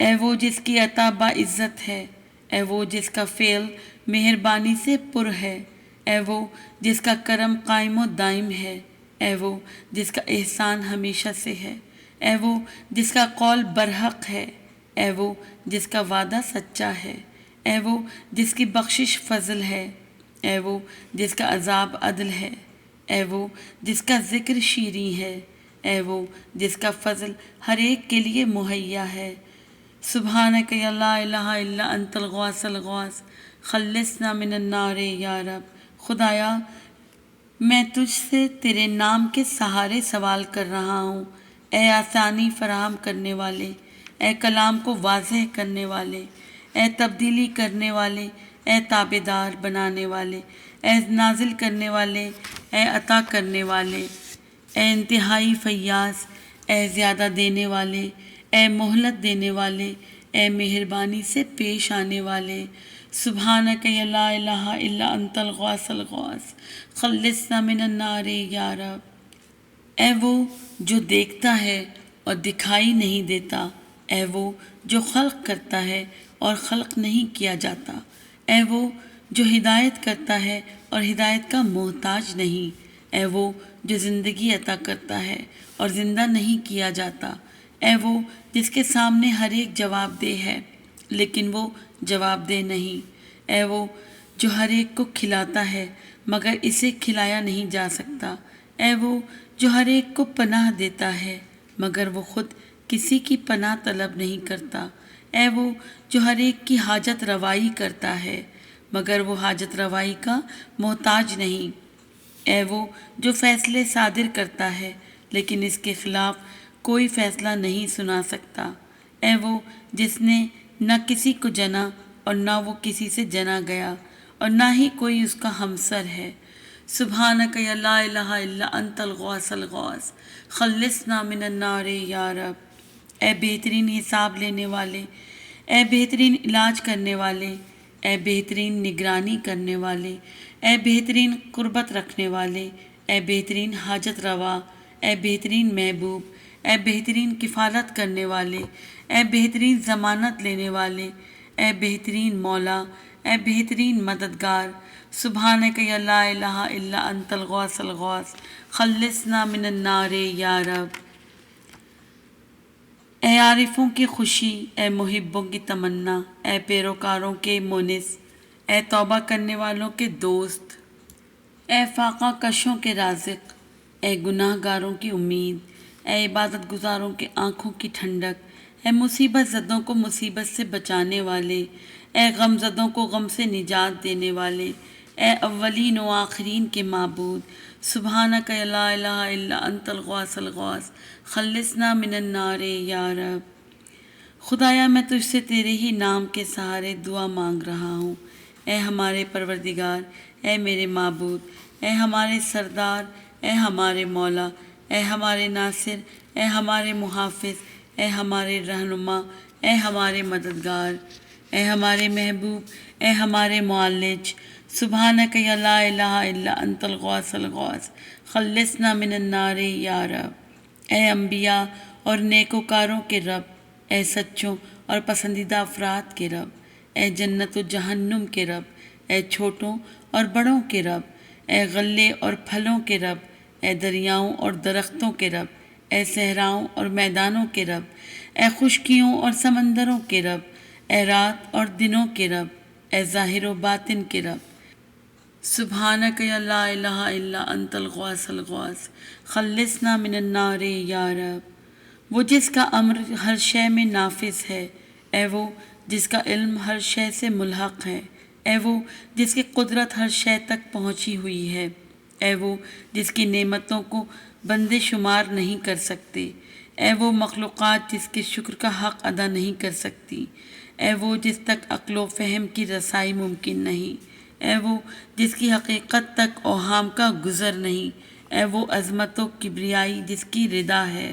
اے وہ جس کی عطا باعزت ہے، اے وہ جس کا فعل مہربانی سے پر ہے، اے وہ جس کا کرم قائم و دائم ہے، اے وہ جس کا احسان ہمیشہ سے ہے، اے وہ جس کا قول برحق ہے، اے وہ جس کا وعدہ سچا ہے، اے وہ جس کی بخشش فضل ہے، اے وہ جس کا عذاب عدل ہے، اے وہ جس کا ذکر شیریں ہے، اے وہ جس کا فضل ہر ایک کے لیے مہیا ہے۔ سبحانک یا لا الہ الا انت الغوث الغوث خلصنا من النار یا رب۔ خدایا میں تجھ سے تیرے نام کے سہارے سوال کر رہا ہوں، اے آسانی فراہم کرنے والے، اے کلام کو واضح کرنے والے، اے تبدیلی کرنے والے، اے تابعدار بنانے والے، اے نازل کرنے والے، اے عطا کرنے والے، اے انتہائی فیاض، اے زیادہ دینے والے، اے مہلت دینے والے، اے مہربانی سے پیش آنے والے۔ سبحانک یا لا الہ الا انت الغوث الغوث خلصنا من النار یا رب۔ اے وہ جو دیکھتا ہے اور دکھائی نہیں دیتا، اے وہ جو خلق کرتا ہے اور خلق نہیں کیا جاتا، اے وہ جو ہدایت کرتا ہے اور ہدایت کا محتاج نہیں، اے وہ جو زندگی عطا کرتا ہے اور زندہ نہیں کیا جاتا، اے وہ جس کے سامنے ہر ایک جواب دہ ہے لیکن وہ جواب دہ نہیں، اے وہ جو ہر ایک کو کھلاتا ہے مگر اسے کھلایا نہیں جا سکتا، اے وہ جو ہر ایک کو پناہ دیتا ہے مگر وہ خود کسی کی پناہ طلب نہیں کرتا، اے وہ جو ہر ایک کی حاجت روائی کرتا ہے مگر وہ حاجت روائی کا محتاج نہیں، اے وہ جو فیصلے صادر کرتا ہے لیکن اس کے خلاف کوئی فیصلہ نہیں سنا سکتا، اے وہ جس نے نہ کسی کو جنا اور نہ وہ کسی سے جنا گیا اور نہ ہی کوئی اس کا ہمسر ہے۔ سبحانک یا لا الہ الا انت الغوث الغوث خلصنا من النار یا رب۔ اے بہترین حساب لینے والے، اے بہترین علاج کرنے والے، اے بہترین نگرانی کرنے والے، اے بہترین قربت رکھنے والے، اے بہترین حاجت روا، اے بہترین محبوب، اے بہترین کفالت کرنے والے، اے بہترین ضمانت لینے والے، اے بہترین مولا، اے بہترین مددگار۔ سبحانک یا لا الہ الا انت الغوث الغوث خلصنا من النار یا رب۔ اے عارفوں کی خوشی، اے محبوں کی تمنا، اے پیروکاروں کے مونس، اے توبہ کرنے والوں کے دوست، اے فاقہ کشوں کے رازق، اے گناہ گاروں کی امید، اے عبادت گزاروں کے آنکھوں کی ٹھنڈک، اے مصیبت زدوں کو مصیبت سے بچانے والے، اے غم زدوں کو غم سے نجات دینے والے، اے اولین و آخرین کے معبود۔ سبحانک لا الہ الا انت الغوث الغوث خلصنا من النار یا رب۔ خدایا میں تجھ سے تیرے ہی نام کے سہارے دعا مانگ رہا ہوں، اے ہمارے پروردگار، اے میرے معبود، اے ہمارے سردار، اے ہمارے مولا، اے ہمارے ناصر، اے ہمارے محافظ، اے ہمارے رہنما، اے ہمارے مددگار، اے ہمارے محبوب، اے ہمارے معالج۔ سبحانک یا لا الہ الا انت الغوث الغوث، خلصنا من النار یا رب۔ اے انبیاء اور نیکوکاروں کے رب، اے سچوں اور پسندیدہ افراد کے رب، اے جنت و جہنم کے رب، اے چھوٹوں اور بڑوں کے رب، اے غلے اور پھلوں کے رب، اے دریاؤں اور درختوں کے رب، اے صحراؤں اور میدانوں کے رب، اے خشکیوں اور سمندروں کے رب، اے رات اور دنوں کے رب، اے ظاہر و باطن کے رب۔ سبحانک یا لا الہ الا انت الغوث الغوث، خلصنا من النار یا رب۔ وہ جس کا امر ہر شے میں نافذ ہے، اے وہ جس کا علم ہر شے سے ملحق ہے، اے وہ جس کی قدرت ہر شے تک پہنچی ہوئی ہے، اے وہ جس کی نعمتوں کو بندے شمار نہیں کر سکتے، اے وہ مخلوقات جس کے شکر کا حق ادا نہیں کر سکتی، اے وہ جس تک عقل و فہم کی رسائی ممکن نہیں، اے وہ جس کی حقیقت تک اوہام کا گزر نہیں، اے وہ عظمت و کبریائی جس کی ردا ہے،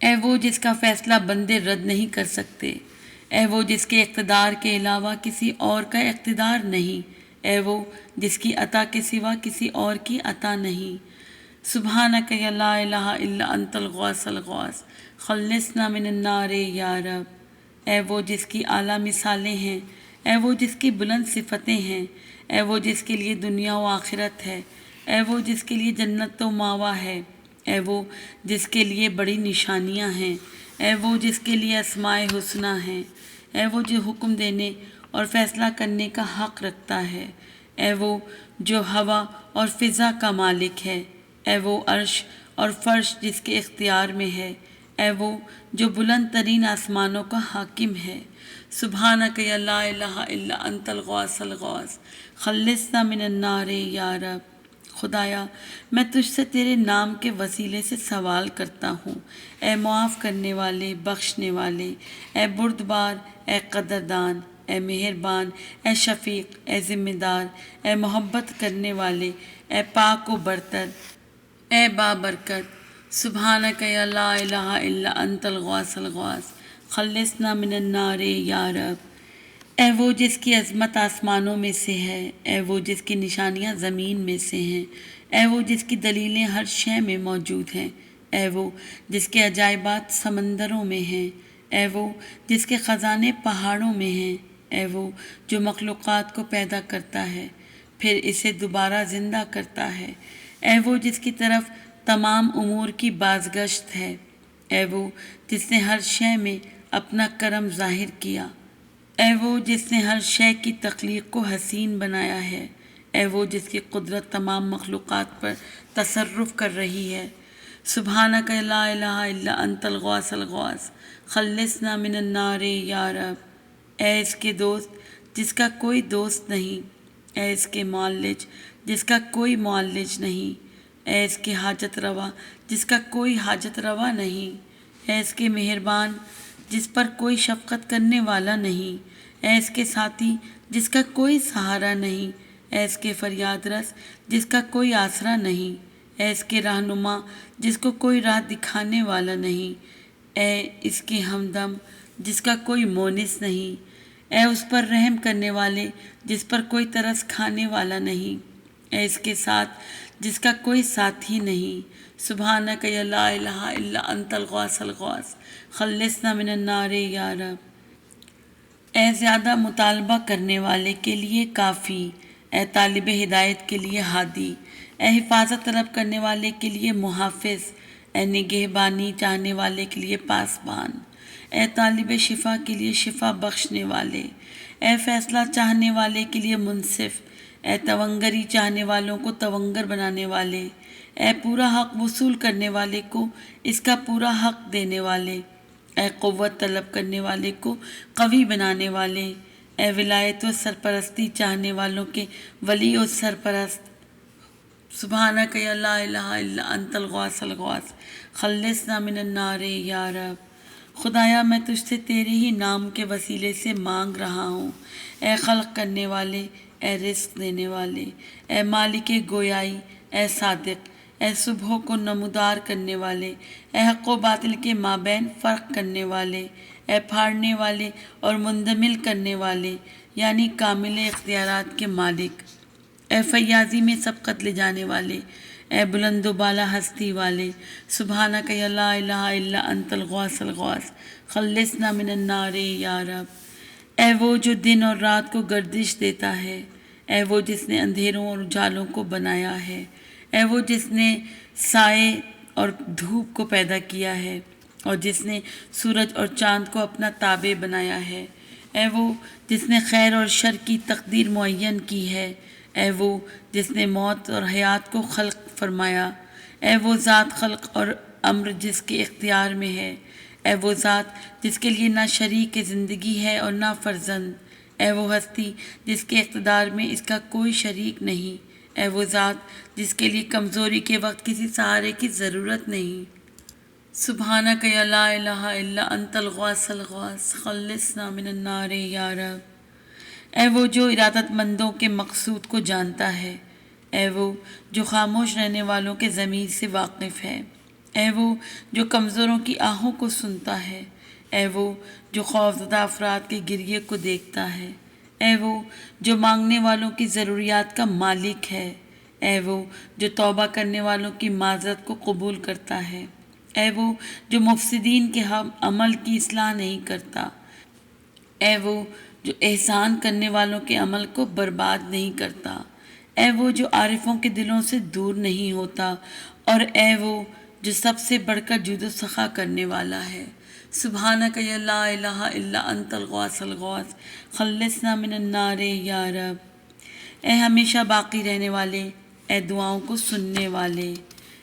اے وہ جس کا فیصلہ بندے رد نہیں کر سکتے، اے وہ جس کے اقتدار کے علاوہ کسی اور کا اقتدار نہیں، اے وہ جس کی عطا کے سوا کسی اور کی عطا نہیں۔ سبحانک یا لا الہ الا انت الغوث الغوث، خلصنا من النار یا رب۔ اے وہ جس کی اعلیٰ مثالیں ہیں، اے وہ جس کی بلند صفتیں ہیں، اے وہ جس کے لیے دنیا و آخرت ہے، اے وہ جس کے لیے جنت و ماوا ہے، اے وہ جس کے لیے بڑی نشانیاں ہیں، اے وہ جس کے لیے اسماء حسنی ہیں، اے وہ جو حکم دینے اور فیصلہ کرنے کا حق رکھتا ہے، اے وہ جو ہوا اور فضا کا مالک ہے، اے وہ عرش اور فرش جس کے اختیار میں ہے، اے وہ جو بلند ترین آسمانوں کا حاکم ہے۔ سبحانک یا لا الہ الا انت الغوث الغوث، خلصنا من النار یا رب۔ خدایا میں تجھ سے تیرے نام کے وسیلے سے سوال کرتا ہوں، اے معاف کرنے والے، بخشنے والے، اے بردبار، اے قدردان، اے مہربان، اے شفیق، اے ذمہ دار، اے محبت کرنے والے، اے پاک و برتر، اے بابرکت۔ سبحانک یا لا الہ الا انت الغوث الغوث، خلصنا من النار یا رب۔ اے وہ جس کی عظمت آسمانوں میں سے ہے، اے وہ جس کی نشانیاں زمین میں سے ہیں، اے وہ جس کی دلیلیں ہر شے میں موجود ہیں، اے وہ جس کے عجائبات سمندروں میں ہیں، اے وہ جس کے خزانے پہاڑوں میں ہیں، اے وہ جو مخلوقات کو پیدا کرتا ہے پھر اسے دوبارہ زندہ کرتا ہے، اے وہ جس کی طرف تمام امور کی بازگشت ہے، اے وہ جس نے ہر شے میں اپنا کرم ظاہر کیا، اے وہ جس نے ہر شے کی تخلیق کو حسین بنایا ہے، اے وہ جس کی قدرت تمام مخلوقات پر تصرف کر رہی ہے۔ سبحانک لا الہ الا انت الغوث الغوث، خلصنا من النار یا رب۔ اے اس کے دوست جس کا کوئی دوست نہیں، اے اس کے معالج جس کا کوئی معالج نہیں، اے اس کے حاجت روا جس کا کوئی حاجت روا نہیں، اے اس کے مہربان جس پر کوئی شفقت کرنے والا نہیں، اے اس کے ساتھی جس کا کوئی سہارا نہیں، اے اس کے فریاد رس جس کا کوئی آسرا نہیں، اے اس کے رہنما جس کو کوئی راہ دکھانے والا نہیں، اے اس کے ہمدم جس کا کوئی مونس نہیں، اے اس پر رحم کرنے والے جس پر کوئی ترس کھانے والا نہیں، اے اس کے ساتھ جس کا کوئی ساتھی نہیں۔ سبحانک یا لا الہ الا انت الغوث الغوث، خلصنا من النار یا رب۔ اے زیادہ مطالبہ کرنے والے کے لیے کافی، اے طالب ہدایت کے لیے ہادی، اے حفاظت طلب کرنے والے کے لیے محافظ، اے نگہبانی چاہنے والے کے لیے پاسبان، اے طالب شفا کے لیے شفا بخشنے والے، اے فیصلہ چاہنے والے کے لیے منصف، اے تونگری چاہنے والوں کو تونگر بنانے والے، اے پورا حق وصول کرنے والے کو اس کا پورا حق دینے والے، اے قوت طلب کرنے والے کو قوی بنانے والے، اے ولایت و سرپرستی چاہنے والوں کے ولی و سرپرست۔ سبحانک یا لا الہ الا انت الغوث الغوث، خلصنا من النار یا رب۔ خدایا میں تجھ سے تیرے ہی نام کے وسیلے سے مانگ رہا ہوں، اے خلق کرنے والے، اے رزق دینے والے، اے مالک گویائی، اے صادق، اے صبح کو نمودار کرنے والے، اے حق و باطل کے مابین فرق کرنے والے، اے پھاڑنے والے اور مندمل کرنے والے یعنی کامل اختیارات کے مالک، اے فیاضی میں سبقت لے جانے والے، اے بلند و بالا ہستی والے، سبحانک یا لا الہ الا انت الغوث الغوث خلصنا من النار یا رب۔ اے وہ جو دن اور رات کو گردش دیتا ہے، اے وہ جس نے اندھیروں اور اجالوں کو بنایا ہے، اے وہ جس نے سائے اور دھوپ کو پیدا کیا ہے اور جس نے سورج اور چاند کو اپنا تابع بنایا ہے، اے وہ جس نے خیر اور شر کی تقدیر معین کی ہے، اے وہ جس نے موت اور حیات کو خلق فرمایا، اے وہ ذات خلق اور امر جس کے اختیار میں ہے، اے وہ ذات جس کے لیے نہ شریک زندگی ہے اور نہ فرزند، اے وہ ہستی جس کے اقتدار میں اس کا کوئی شریک نہیں، اے وہ ذات جس کے لیے کمزوری کے وقت کسی سہارے کی ضرورت نہیں۔ سبحانک یا لا الہ الا انت الغوث الغوث خلصنا من النار یا رب۔ اے وہ جو ارادت مندوں کے مقصود کو جانتا ہے، اے وہ جو خاموش رہنے والوں کے ضمیر سے واقف ہے، اے وہ جو کمزوروں کی آہوں کو سنتا ہے، اے وہ جو خوفزدہ افراد کے گریے کو دیکھتا ہے، اے وہ جو مانگنے والوں کی ضروریات کا مالک ہے، اے وہ جو توبہ کرنے والوں کی معذرت کو قبول کرتا ہے، اے وہ جو مفسدین کے عمل کی اصلاح نہیں کرتا، اے وہ جو احسان کرنے والوں کے عمل کو برباد نہیں کرتا، اے وہ جو عارفوں کے دلوں سے دور نہیں ہوتا، اور اے وہ جو سب سے بڑھ کر جود و سخا کرنے والا ہے۔ سبحانک یا لا الہ الا انت الغوث الغوث خلصنا من النار یا رب۔ اے ہمیشہ باقی رہنے والے، اے دعاؤں کو سننے والے،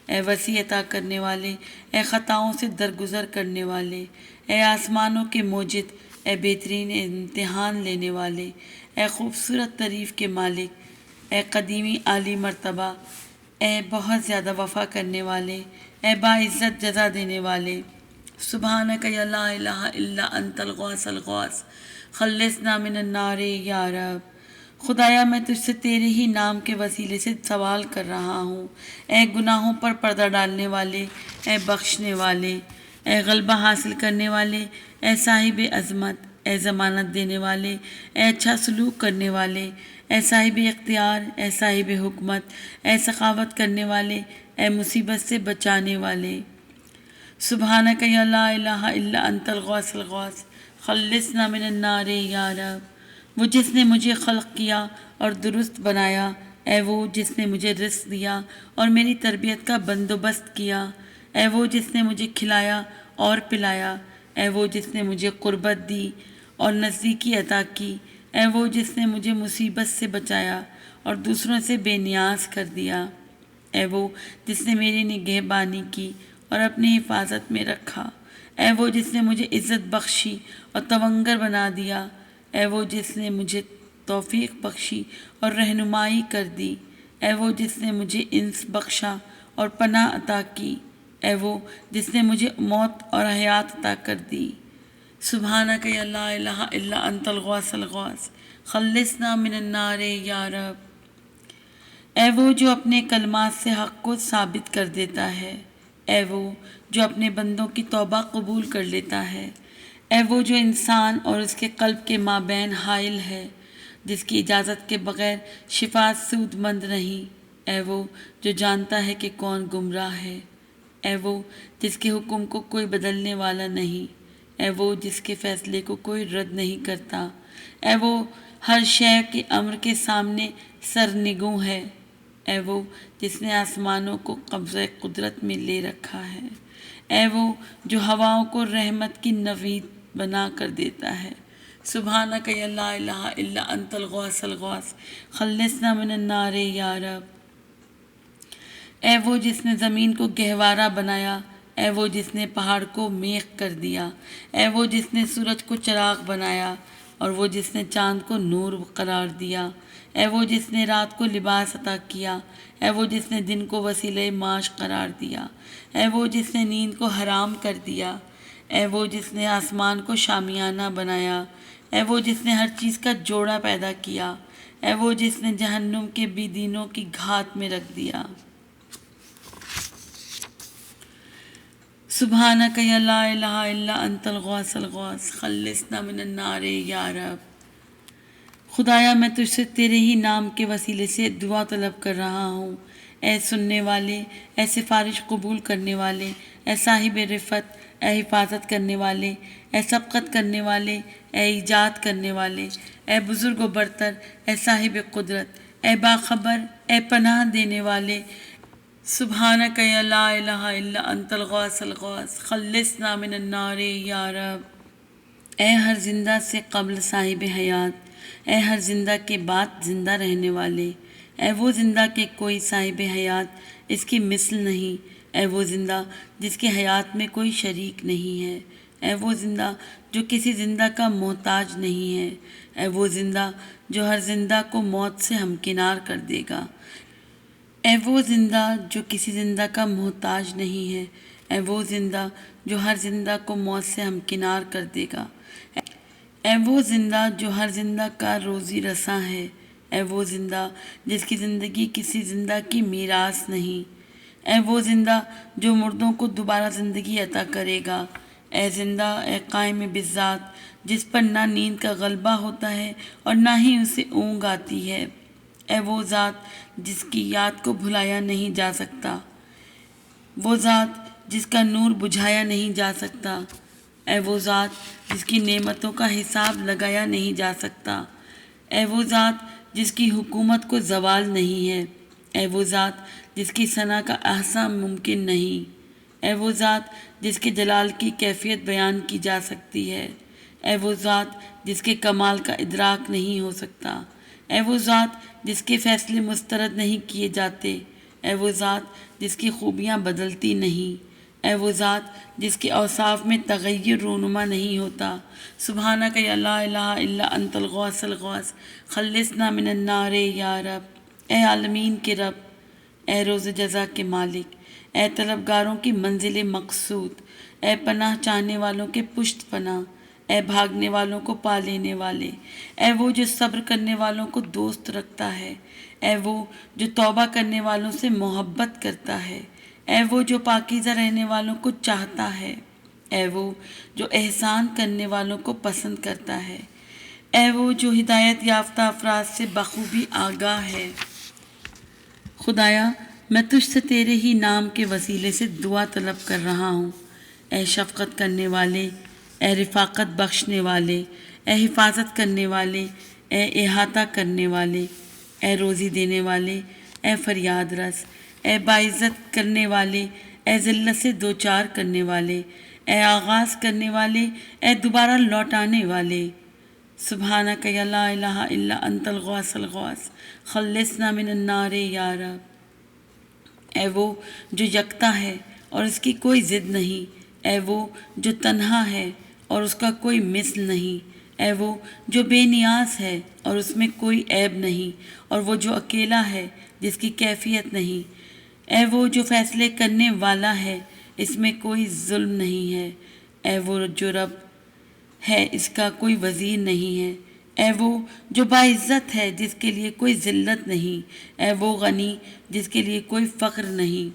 اے وسیع عطا کرنے والے، اے خطاؤں سے درگزر کرنے والے، اے آسمانوں کے موجد، اے بہترین امتحان لینے والے، اے خوبصورت تعریف کے مالک، اے قدیمی عالی مرتبہ، اے بہت زیادہ وفا کرنے والے، اے باعزت جزا دینے والے، سبحانک یا لا الہ الا انت الغوث الغوث خلصنا من النار یا رب۔ خدایا میں تجھ سے تیرے ہی نام کے وسیلے سے سوال کر رہا ہوں، اے گناہوں پر پردہ ڈالنے والے، اے بخشنے والے، اے غلبہ حاصل کرنے والے، اے صاحب عظمت، اے ضمانت دینے والے، اے اچھا سلوک کرنے والے، اے صاحب اختیار، اے صاحب حکمت، اے سخاوت کرنے والے، اے مصیبت سے بچانے والے، سبحانک یا لا الہ الا انت الغوث الغوث خلصنا من النار یا رب۔ وہ جس نے مجھے خلق کیا اور درست بنایا، اے وہ جس نے مجھے رزق دیا اور میری تربیت کا بندوبست کیا، اے وہ جس نے مجھے کھلایا اور پلایا، اے وہ جس نے مجھے قربت دی اور نزدیکی عطا کی، اے وہ جس نے مجھے مصیبت سے بچایا اور دوسروں سے بے نیاز کر دیا، اے وہ جس نے میری نگہبانی کی اور اپنی حفاظت میں رکھا، اے وہ جس نے مجھے عزت بخشی اور تونگر بنا دیا، اے وہ جس نے مجھے توفیق بخشی اور رہنمائی کر دی، اے وہ جس نے مجھے انس بخشا اور پناہ عطا کی، اے وہ جس نے مجھے موت اور حیات عطا کر دی، سبحانک یا لا الہ الا انت الغوث الغوث خلصنا من النار یا رب۔ اے وہ جو اپنے کلمات سے حق کو ثابت کر دیتا ہے، اے وہ جو اپنے بندوں کی توبہ قبول کر لیتا ہے، اے وہ جو انسان اور اس کے قلب کے مابین حائل ہے، جس کی اجازت کے بغیر شفاعت سود مند نہیں، اے وہ جو جانتا ہے کہ کون گمراہ ہے، اے وہ جس کے حکم کو کوئی بدلنے والا نہیں، اے وہ جس کے فیصلے کو کوئی رد نہیں کرتا، اے وہ ہر شے کے امر کے سامنے سرنگوں ہے، اے وہ جس نے آسمانوں کو قبضہ قدرت میں لے رکھا ہے، اے وہ جو ہواؤں کو رحمت کی نوید بنا کر دیتا ہے، سبحانک یا لا الہ الا انت الغوث الغوث خلصنا من النار یا رب۔ اے وہ جس نے زمین کو گہوارہ بنایا، اے وہ جس نے پہاڑ کو میخ کر دیا، اے وہ جس نے سورج کو چراغ بنایا اور وہ جس نے چاند کو نور قرار دیا، اے وہ جس نے رات کو لباس عطا کیا، اے وہ جس نے دن کو وسیلہ معاش قرار دیا، اے وہ جس نے نیند کو حرام کر دیا، اے وہ جس نے آسمان کو شامیانہ بنایا، اے وہ جس نے ہر چیز کا جوڑا پیدا کیا، اے وہ جس نے جہنم کے بے دینوں کی گھات میں رکھ دیا۔ سبحانک یا لا الہ الا انت الغوث الغوث خلصنا من النار یا رب۔ خدایا میں تجھ سے تیرے ہی نام کے وسیلے سے دعا طلب کر رہا ہوں، اے سننے والے، اے سفارش قبول کرنے والے، اے صاحب رفت، اے حفاظت کرنے والے، اے سبقت کرنے والے، اے ایجاد کرنے والے، اے بزرگ و برتر، اے صاحب قدرت، اے باخبر، اے پناہ دینے والے، سبحانک یا لا الہ الا انت الغوث الغوث خلصنا من النار یا رب۔ اے ہر زندہ سے قبل صاحب حیات، اے ہر زندہ کے بعد زندہ رہنے والے، اے وہ زندہ کہ کوئی صاحب حیات اس کی مثل نہیں، اے وہ زندہ جس کی حیات میں کوئی شریک نہیں ہے، اے وہ زندہ جو کسی زندہ کا محتاج نہیں ہے، اے وہ زندہ جو ہر زندہ کو موت سے ہمکنار کر دے گا، اے وہ زندہ جو کسی زندہ کا محتاج نہیں ہے، اے وہ زندہ جو ہر زندہ کو موت سے ہمکنار کر دے گا، اے وہ زندہ جو ہر زندہ کا روزی رساں ہے، اے وہ زندہ جس کی زندگی کسی زندہ کی میراث نہیں، اے وہ زندہ جو مردوں کو دوبارہ زندگی عطا کرے گا، اے زندہ، اے قائم بالذات جس پر نہ نیند کا غلبہ ہوتا ہے اور نہ ہی اسے اونگ آتی ہے، اے وہ ذات جس کی یاد کو بھلایا نہیں جا سکتا، وہ ذات جس کا نور بجھایا نہیں جا سکتا، اے وہ ذات جس کی نعمتوں کا حساب لگایا نہیں جا سکتا، اے وہ ذات جس کی حکومت کو زوال نہیں ہے، اے وہ ذات جس کی ثنا کا احصاء ممکن نہیں، اے وہ ذات جس کے جلال کی کیفیت بیان کی جا سکتی ہے، اے وہ ذات جس کے کمال کا ادراک نہیں ہو سکتا، اے وہ ذات جس کے فیصلے مسترد نہیں کیے جاتے، اے وہ ذات جس کی خوبیاں بدلتی نہیں، اے وہ ذات جس کے اوصاف میں تغیر رونما نہیں ہوتا، سبحانک یا لا الہ الا انت الغوث الغوث خلصنا من النار یا رب۔ اے عالمین کے رب، اے روز جزا کے مالک، اے طلبگاروں کی منزل مقصود، اے پناہ چاہنے والوں کے پشت پناہ، اے بھاگنے والوں کو پا لینے والے، اے وہ جو صبر کرنے والوں کو دوست رکھتا ہے، اے وہ جو توبہ کرنے والوں سے محبت کرتا ہے، اے وہ جو پاکیزہ رہنے والوں کو چاہتا ہے، اے وہ جو احسان کرنے والوں کو پسند کرتا ہے، اے وہ جو ہدایت یافتہ افراد سے بخوبی آگاہ ہے۔ خدایا میں تجھ سے تیرے ہی نام کے وسیلے سے دعا طلب کر رہا ہوں، اے شفقت کرنے والے، اے رفاقت بخشنے والے، اے حفاظت کرنے والے، اے احاطہ کرنے والے، اے روزی دینے والے، اے فریاد رس، اے باعزت کرنے والے، اے ذلت سے دوچار کرنے والے، اے آغاز کرنے والے، اے دوبارہ لوٹانے والے، سبحانک یا لا الہ الا انت الغوث الغوث خلصنا من النار یا رب۔ اے وہ جو یکتا ہے اور اس کی کوئی ضد نہیں، اے وہ جو تنہا ہے اور اس کا کوئی مثل نہیں، اے وہ جو بے نیاز ہے اور اس میں کوئی عیب نہیں، اور وہ جو اکیلا ہے جس کی کیفیت نہیں، اے وہ جو فیصلے کرنے والا ہے، اس میں کوئی ظلم نہیں ہے، اے وہ جو رب ہے اس کا کوئی وزیر نہیں ہے، اے وہ جو باعزت ہے جس کے لیے کوئی ذلت نہیں، اے وہ غنی جس کے لیے کوئی فقر نہیں،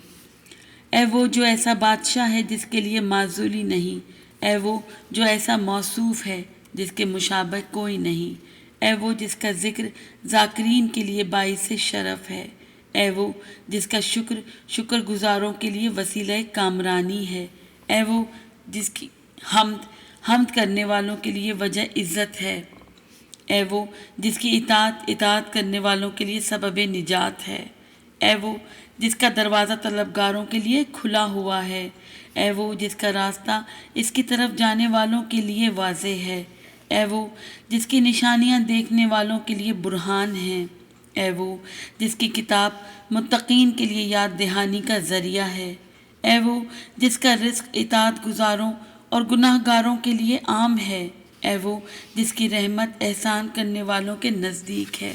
اے وہ جو ایسا بادشاہ ہے جس کے لیے معزولی نہیں، اے وہ جو ایسا موصوف ہے جس کے مشابہ کوئی نہیں، اے وہ جس کا ذکر ذاکرین کے لیے باعث شرف ہے، اے وہ جس کا شکر گزاروں کے لیے وسیلہ کامرانی ہے، اے وہ جس کی حمد کرنے والوں کے لیے وجہ عزت ہے، اے وہ جس کی اطاعت کرنے والوں کے لیے سبب نجات ہے، اے وہ جس کا دروازہ طلبگاروں کے لیے کھلا ہوا ہے، اے وہ جس کا راستہ اس کی طرف جانے والوں کے لیے واضح ہے، اے وہ جس کی نشانیاں دیکھنے والوں کے لیے برہان ہیں، اے وہ جس کی کتاب متقین کے لیے یاد دہانی کا ذریعہ ہے، اے وہ جس کا رزق اطاعت گزاروں اور گناہ گاروں کے لیے عام ہے، اے وہ جس کی رحمت احسان کرنے والوں کے نزدیک ہے،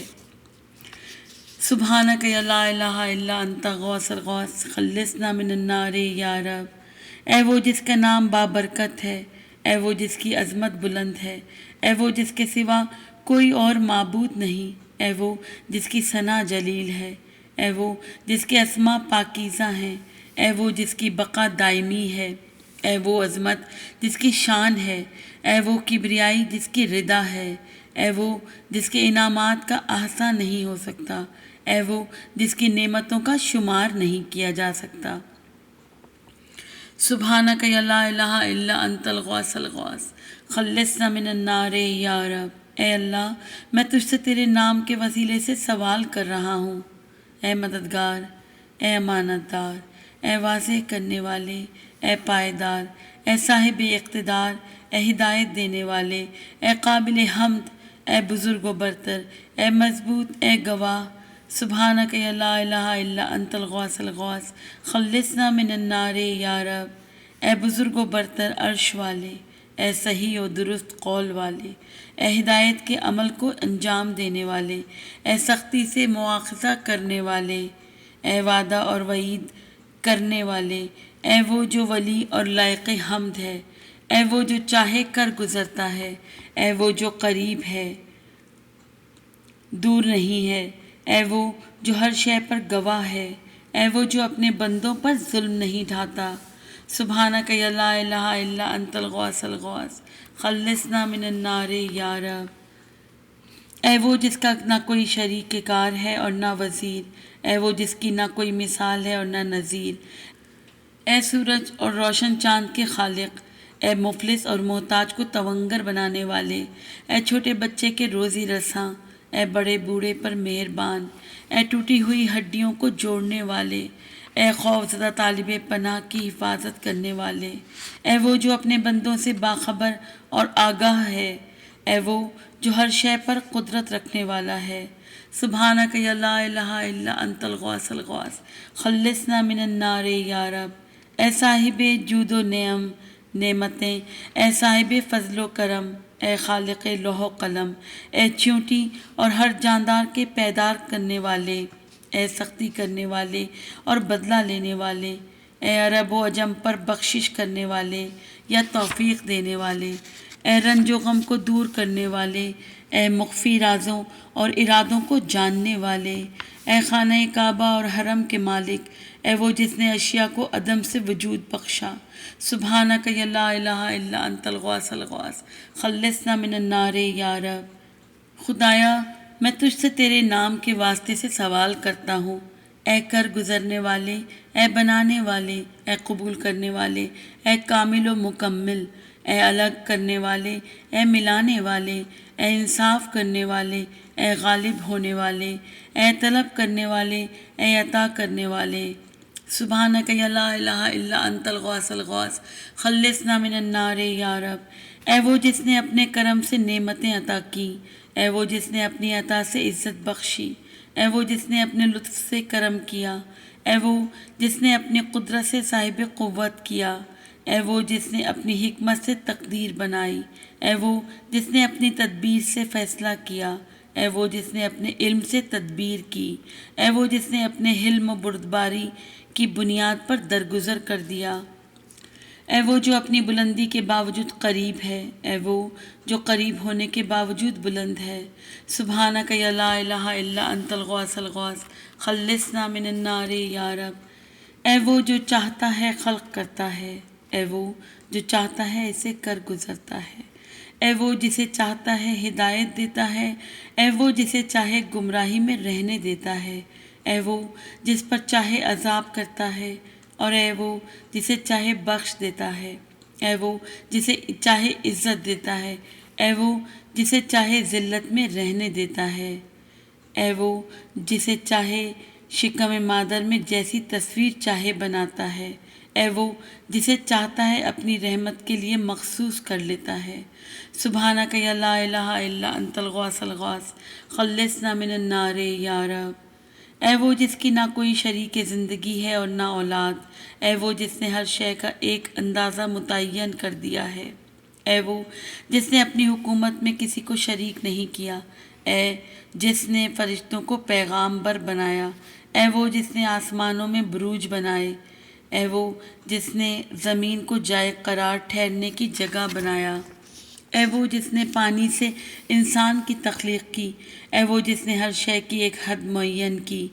سبحانک یا لا الہ الا انت غوث الغوث خلصنا من النار یا رب۔ اے وہ جس کا نام بابرکت ہے، اے وہ جس کی عظمت بلند ہے، اے وہ جس کے سوا کوئی اور معبود نہیں، اے وہ جس کی ثنا جلیل ہے، اے وہ جس کے اسما پاکیزہ ہیں، اے وہ جس کی بقا دائمی ہے، اے وہ عظمت جس کی شان ہے، اے وہ کبریائی جس کی ردا ہے، اے وہ جس کے انعامات کا احصا نہیں ہو سکتا، اے وہ جس کی نعمتوں کا شمار نہیں کیا جا سکتا۔ سبحانک یا لا الہ الا انت الغوث الغوث خلصنا من النار یا رب۔ اے اللہ، میں تجھ سے تیرے نام کے وسیلے سے سوال کر رہا ہوں، اے مددگار، اے امانت دار، اے واضح کرنے والے، اے پائیدار، اے صاحب اقتدار، اے ہدایت دینے والے، اے قابل حمد، اے بزرگ و برتر، اے مضبوط، اے گواہ۔ سبحانک یا لا الہ الا انت الغوث الغوث خلصنا من النار یا رب۔ اے بزرگ و برتر عرش والے، اے صحیح و درست قول والے، اے ہدایت کے عمل کو انجام دینے والے، اے سختی سے مواخذہ کرنے والے، اے وعدہ اور وعید کرنے والے، اے وہ جو ولی اور لائق حمد ہے، اے وہ جو چاہے کر گزرتا ہے، اے وہ جو قریب ہے دور نہیں ہے، اے وہ جو ہر شے پر گواہ ہے، اے وہ جو اپنے بندوں پر ظلم نہیں ڈھاتا۔ سبحانک یا لا الہ الا انت الغوث الغوث خلصنا من النار یا رب۔ اے وہ جس کا نہ کوئی شریک کار ہے اور نہ وزیر، اے وہ جس کی نہ کوئی مثال ہے اور نہ نظیر، اے سورج اور روشن چاند کے خالق، اے مفلس اور محتاج کو تونگر بنانے والے، اے چھوٹے بچے کے روزی رساں، اے بڑے بوڑھے پر مہربان، اے ٹوٹی ہوئی ہڈیوں کو جوڑنے والے، اے خوفزدہ طالب پناہ کی حفاظت کرنے والے، اے وہ جو اپنے بندوں سے باخبر اور آگاہ ہے، اے وہ جو ہر شے پر قدرت رکھنے والا ہے۔ سبحانک یا لا الہ الا انت الغوث الغوث خلصنا من النار یا رب۔ اے صاحب جود و نعمتیں، اے صاحب فضل و کرم، اے خالق لوح و قلم، اے چیونٹی اور ہر جاندار کے پیدار کرنے والے، اے سختی کرنے والے اور بدلہ لینے والے، اے عرب و عجم پر بخشش کرنے والے یا توفیق دینے والے، اے رنج و غم کو دور کرنے والے، اے مخفی رازوں اور ارادوں کو جاننے والے، اے خانہ کعبہ اور حرم کے مالک، اے وہ جس نے اشیاء کو عدم سے وجود بخشا۔ سبحانک یا لا الہ الا انت الغوث الغوث خلصنا من النار یا رب۔ خدایا، میں تجھ سے تیرے نام کے واسطے سے سوال کرتا ہوں، اے کر گزرنے والے، اے بنانے والے، اے قبول کرنے والے، اے کامل و مکمل، اے الگ کرنے والے، اے ملانے والے، اے انصاف کرنے والے، اے غالب ہونے والے، اے طلب کرنے والے، اے عطا کرنے والے۔ سبحانک یا لا الہ الا انت الغوث الغوث خلصنا من النار یا رب۔ اے وہ جس نے اپنے کرم سے نعمتیں عطا کی، اے وہ جس نے اپنی عطا سے عزت بخشی، اے وہ جس نے اپنے لطف سے کرم کیا، اے وہ جس نے اپنی قدرت سے صاحب قوت کیا، اے وہ جس نے اپنی حکمت سے تقدیر بنائی، اے وہ جس نے اپنی تدبیر سے فیصلہ کیا، اے وہ جس نے اپنے علم سے تدبیر کی، اے وہ جس نے اپنے حلم و بردباری کی بنیاد پر درگزر کر دیا، اے وہ جو اپنی بلندی کے باوجود قریب ہے، اے وہ جو قریب ہونے کے باوجود بلند ہے۔ سبحانک یا لا الہ الا انت الغوث الغوث خلصنا من النار یا رب۔ اے وہ جو چاہتا ہے خلق کرتا ہے، اے وہ جو چاہتا ہے اسے کر گزرتا ہے، اے وہ جسے چاہتا ہے ہدایت دیتا ہے، اے وہ جسے چاہے گمراہی میں رہنے دیتا ہے، اے وہ جس پر چاہے عذاب کرتا ہے، اور اے وہ جسے چاہے بخش دیتا ہے، اے وہ جسے چاہے عزت دیتا ہے، اے وہ جسے چاہے ذلت میں رہنے دیتا ہے، اے وہ جسے چاہے شکم مادر میں جیسی تصویر چاہے بناتا ہے، اے وہ جسے چاہتا ہے اپنی رحمت کے لیے مخصوص کر لیتا ہے۔ سبحانک یا لا الہ الا انت الغوث الغوث خلصنا من النار یا رب۔ اے وہ جس کی نہ کوئی شریک زندگی ہے اور نہ اولاد، اے وہ جس نے ہر شے کا ایک اندازہ متعین کر دیا ہے، اے وہ جس نے اپنی حکومت میں کسی کو شریک نہیں کیا، اے جس نے فرشتوں کو پیغام بر بنایا، اے وہ جس نے آسمانوں میں بروج بنائے، اے وہ جس نے زمین کو جائے قرار ٹھہرنے کی جگہ بنایا، اے وہ جس نے پانی سے انسان کی تخلیق کی، اے وہ جس نے ہر شے کی ایک حد معین کی،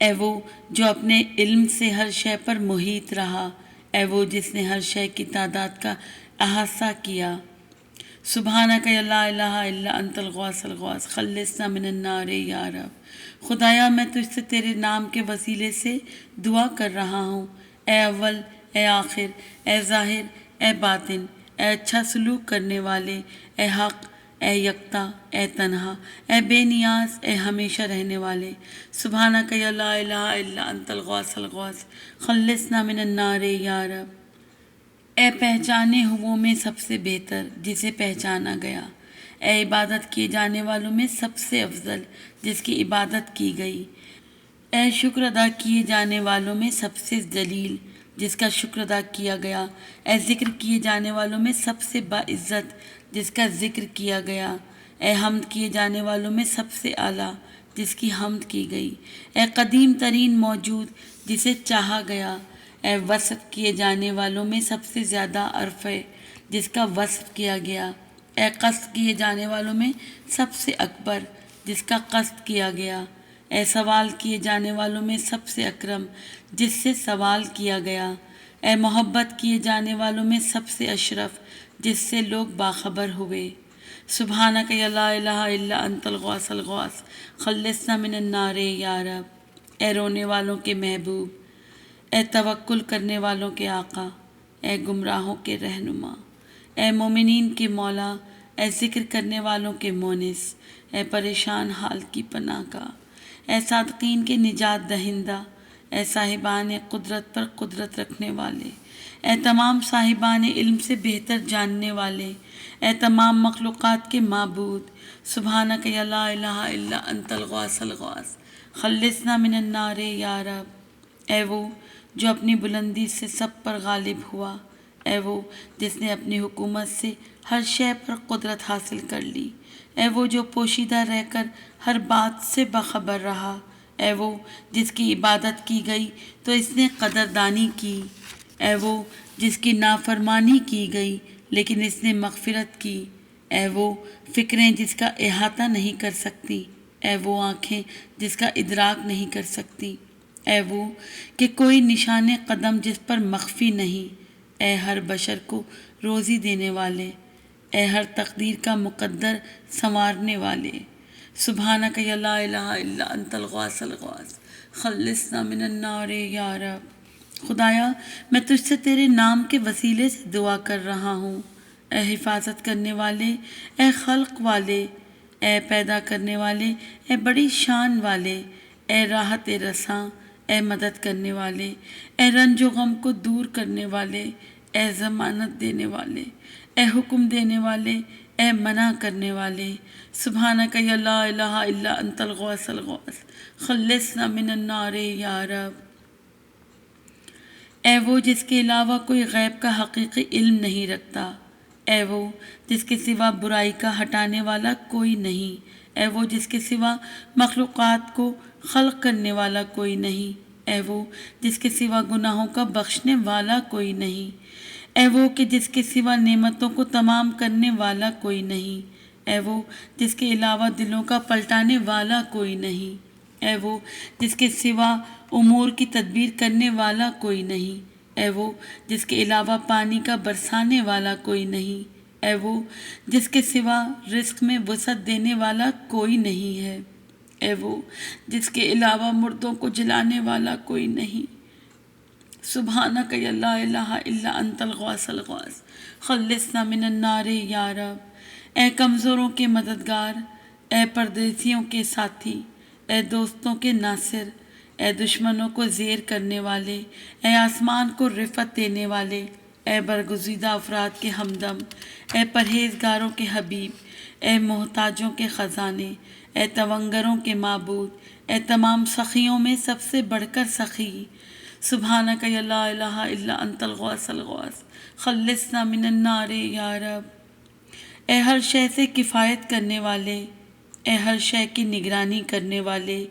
اے وہ جو اپنے علم سے ہر شے پر محیط رہا، اے وہ جس نے ہر شے کی تعداد کا احاطہ کیا۔ سبحانک یا لا الہ الا انت الغوث الغوث خلصنا من النار یا رب۔ خدایا میں تجھ سے تیرے نام کے وسیلے سے دعا کر رہا ہوں، اے اول، اے آخر، اے ظاہر، اے باطن، اے اچھا سلوک کرنے والے، اے حق، اے یکتا، اے تنہا، اے بے نیاز، اے ہمیشہ رہنے والے۔ سبحانک یا لا الہ الا انت الغوث الغوث خلصنا من النار یا رب۔ اے پہچانے ہوئوں میں سب سے بہتر جسے پہچانا گیا، اے عبادت کیے جانے والوں میں سب سے افضل جس کی عبادت کی گئی، اے شکر ادا کیے جانے والوں میں سب سے جلیل جس کا شکر ادا کیا گیا، اے ذکر کیے جانے والوں میں سب سے باعزت جس کا ذکر کیا گیا، اے حمد کیے جانے والوں میں سب سے اعلیٰ جس کی حمد کی گئی، اے قدیم ترین موجود جسے چاہا گیا، اے وصف کیے جانے والوں میں سب سے زیادہ عرفے جس کا وصف کیا گیا، اے قصد کیے جانے والوں میں سب سے اکبر جس کا قصد کیا گیا، اے سوال کیے جانے والوں میں سب سے اکرم جس سے سوال کیا گیا، اے محبت کیے جانے والوں میں سب سے اشرف جس سے لوگ باخبر ہوئے۔ سبحانک یا لا الہ الا انت الغوث الغوث خلصنا من النار یا رب۔ اے رونے والوں کے محبوب، اے توکل کرنے والوں کے آقا، اے گمراہوں کے رہنما، اے مومنین کے مولا، اے ذکر کرنے والوں کے مونس، اے پریشان حال کی پناہ گاہ، اے صادقین کے نجات دہندہ، اے صاحبان قدرت پر قدرت رکھنے والے، اے تمام صاحبان علم سے بہتر جاننے والے، اے تمام مخلوقات کے معبود۔ سبحانک یا لا الہ الا انت الغوث الغوث خلصنا من النار یا رب۔ اے وہ جو اپنی بلندی سے سب پر غالب ہوا، اے وہ جس نے اپنی حکومت سے ہر شے پر قدرت حاصل کر لی، اے وہ جو پوشیدہ رہ کر ہر بات سے باخبر رہا، اے وہ جس کی عبادت کی گئی تو اس نے قدردانی کی، اے وہ جس کی نافرمانی کی گئی لیکن اس نے مغفرت کی، اے وہ فکریں جس کا احاطہ نہیں کر سکتی، اے وہ آنکھیں جس کا ادراک نہیں کر سکتی، اے وہ کہ کوئی نشان قدم جس پر مخفی نہیں، اے ہر بشر کو روزی دینے والے، اے ہر تقدیر کا مقدر سنوارنے والے۔ سبحانک یا لا الہ الا انت الغوث الغوث خلصنا من النار یا رب۔ خدایا میں تجھ سے تیرے نام کے وسیلے سے دعا کر رہا ہوں، اے حفاظت کرنے والے، اے خلق والے، اے پیدا کرنے والے، اے بڑی شان والے، اے راحت رساں، اے مدد کرنے والے، اے رنج و غم کو دور کرنے والے، اے ضمانت دینے والے، اے حکم دینے والے، اے منع کرنے والے۔ سبحانک یا لا الہ الا انت الغوث الغوث خلصنا من النار یا رب۔ اے وہ جس کے علاوہ کوئی غیب کا حقیقی علم نہیں رکھتا، اے وہ جس کے سوا برائی کا ہٹانے والا کوئی نہیں، اے وہ جس کے سوا مخلوقات کو خلق کرنے والا کوئی نہیں، اے وہ جس کے سوا گناہوں کا بخشنے والا کوئی نہیں، اے وہ کہ جس کے سوا نعمتوں کو تمام کرنے والا کوئی نہیں، اے وہ جس کے علاوہ دلوں کا پلٹانے والا کوئی نہیں، اے وہ جس کے سوا امور کی تدبیر کرنے والا کوئی نہیں، اے وہ جس کے علاوہ پانی کا برسانے والا کوئی نہیں، اے وہ جس کے سوا رزق میں وسعت دینے والا کوئی نہیں ہے، اے وہ جس کے علاوہ مردوں کو جلانے والا کوئی نہیں۔ سبحانک یا لا الہ الا انت الغوث الغوث خلصنا من النار یا رب۔ اے کمزوروں کے مددگار، اے پردیسیوں کے ساتھی، اے دوستوں کے ناصر، اے دشمنوں کو زیر کرنے والے، اے آسمان کو رفعت دینے والے، اے برگزیدہ افراد کے ہمدم، اے پرہیزگاروں کے حبیب، اے محتاجوں کے خزانے، اے توانگروں کے معبود، اے تمام سخیوں میں سب سے بڑھ کر سخی۔ سبحانک یا لا الہ الا انت الغوث الغوث خلصنا من النار یا رب۔ اے ہر شے سے کفایت کرنے والے، اے ہر شے کی نگرانی کرنے والے،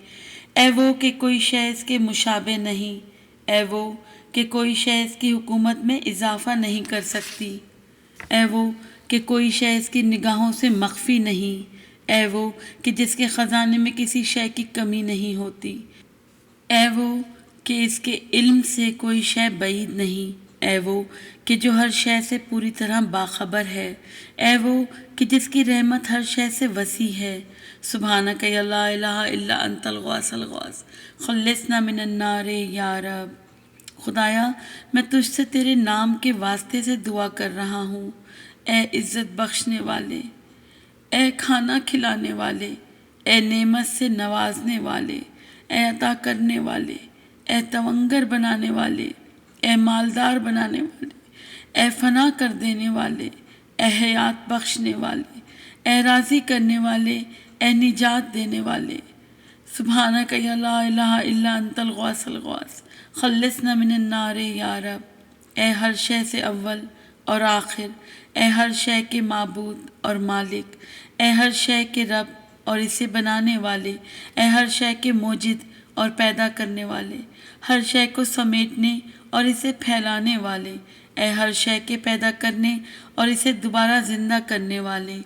اے وہ کہ کوئی شے اس کے مشابہ نہیں، اے وہ کہ کوئی شے اس کی حکومت میں اضافہ نہیں کر سکتی، اے وہ کہ کوئی شے اس کی نگاہوں سے مخفی نہیں، اے وہ کہ جس کے خزانے میں کسی شے کی کمی نہیں ہوتی، اے وہ کہ اس کے علم سے کوئی شے بعید نہیں، اے وہ کہ جو ہر شے سے پوری طرح باخبر ہے، اے وہ کہ جس کی رحمت ہر شے سے وسیع ہے۔ سبحانک یا لا الہ الا انت الغوث الغوث خلصنا من النار یا رب۔ خدایا میں تجھ سے تیرے نام کے واسطے سے دعا کر رہا ہوں، اے عزت بخشنے والے، اے کھانا کھلانے والے، اے نعمت سے نوازنے والے، اے عطا کرنے والے، اے تونگر بنانے والے، اے مالدار بنانے والے، اے فنا کر دینے والے، اے حیات بخشنے والے، اے راضی کرنے والے، اے نجات دینے والے۔ سبحانک یا لا الہ الا انت الغوث الغوث خلصنا من النار یا رب۔ اے ہر شے سے اول اور آخر، اے ہر شے کے معبود اور مالک، اے ہر شے کے رب اور اسے بنانے والے، اے ہر شے کے موجد اور پیدا کرنے والے، ہر شے کو سمیٹنے اور اسے پھیلانے والے، اے ہر شے کے پیدا کرنے اور اسے دوبارہ زندہ کرنے والے،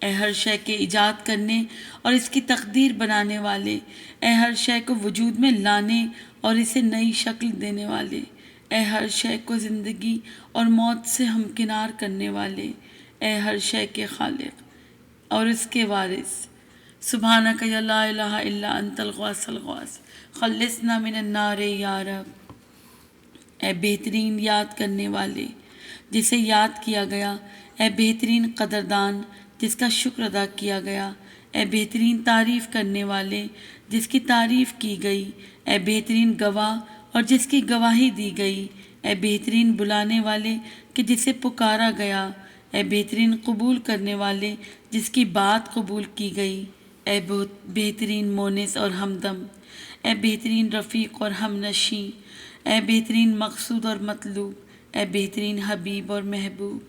اے ہر شے کے ایجاد کرنے اور اس کی تقدیر بنانے والے، اے ہر شے کو وجود میں لانے اور اسے نئی شکل دینے والے، اے ہر شے کو زندگی اور موت سے ہمکنار کرنے والے، اے ہر شے کے خالق اور اس کے وارث۔ سبحانک یا لا الہ الا انت الغوث الغوث خلصنا من النار یا رب۔ اے بہترین یاد کرنے والے جسے یاد کیا گیا، اے بہترین قدردان جس کا شکر ادا کیا گیا، اے بہترین تعریف کرنے والے جس کی تعریف کی گئی، اے بہترین گواہ اور جس کی گواہی دی گئی، اے بہترین بلانے والے کہ جسے پکارا گیا، اے بہترین قبول کرنے والے جس کی بات قبول کی گئی، اے بہترین مونس اور ہمدم، اے بہترین رفیق اور ہم نشیں، اے بہترین مقصود اور مطلوب، اے بہترین حبیب اور محبوب۔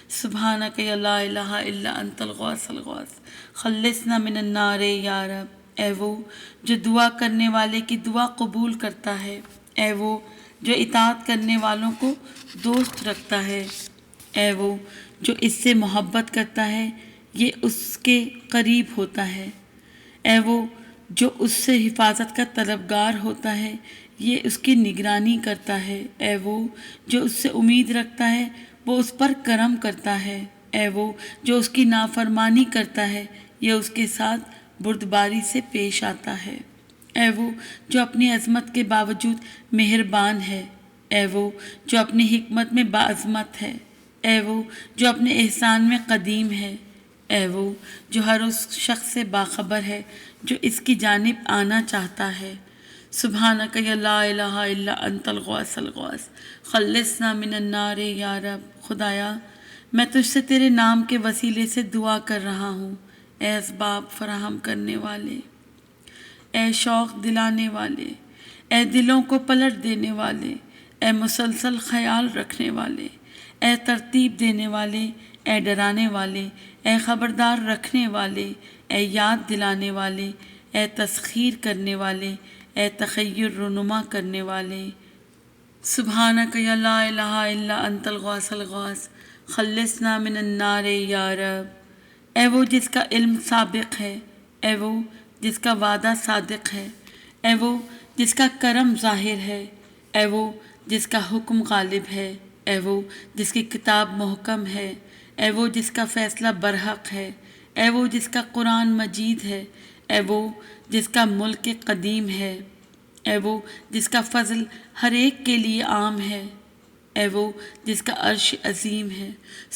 سبحانک یا لا الہ الا انت الغوث الغوث خلصنا من النار یا رب۔ اے وہ جو دعا کرنے والے کی دعا قبول کرتا ہے، اے وہ جو اطاعت کرنے والوں کو دوست رکھتا ہے، اے وہ جو اس سے محبت کرتا ہے یہ اس کے قریب ہوتا ہے، اے وہ جو اس سے حفاظت کا طلبگار ہوتا ہے یہ اس کی نگرانی کرتا ہے، اے وہ جو اس سے امید رکھتا ہے وہ اس پر کرم کرتا ہے، اے وہ جو اس کی نافرمانی کرتا ہے یہ اس کے ساتھ بردباری سے پیش آتا ہے، اے وہ جو اپنی عظمت کے باوجود مہربان ہے، اے وہ جو اپنی حکمت میں باعظمت ہے، اے وہ جو اپنے احسان میں قدیم ہے، اے وہ جو ہر اس شخص سے باخبر ہے جو اس کی جانب آنا چاہتا ہے۔ سبحانک یا لا الہ الا انت الغوث الغوث خلصنا من النار یا رب۔ خدایا میں تجھ سے تیرے نام کے وسیلے سے دعا کر رہا ہوں، اے اسباب فراہم کرنے والے، اے شوق دلانے والے، اے دلوں کو پلٹ دینے والے، اے مسلسل خیال رکھنے والے، اے ترتیب دینے والے، اے ڈرانے والے، اے خبردار رکھنے والے، اے یاد دلانے والے، اے تسخیر کرنے والے، اے تخیر رونما کرنے والے۔ سبحانک یا لا الہ الا انت الغوث الغوث خلصنا من النار یا رب۔ اے وہ جس کا علم سابق ہے، اے وہ جس کا وعدہ صادق ہے، اے وہ جس کا کرم ظاہر ہے، اے وہ جس کا حکم غالب ہے، اے وہ جس کی کتاب محکم ہے، اے وہ جس کا فیصلہ برحق ہے، اے وہ جس کا قرآن مجید ہے، اے وہ جس کا ملک قدیم ہے، اے وہ جس کا فضل ہر ایک کے لیے عام ہے، اے وہ جس کا عرش عظیم ہے۔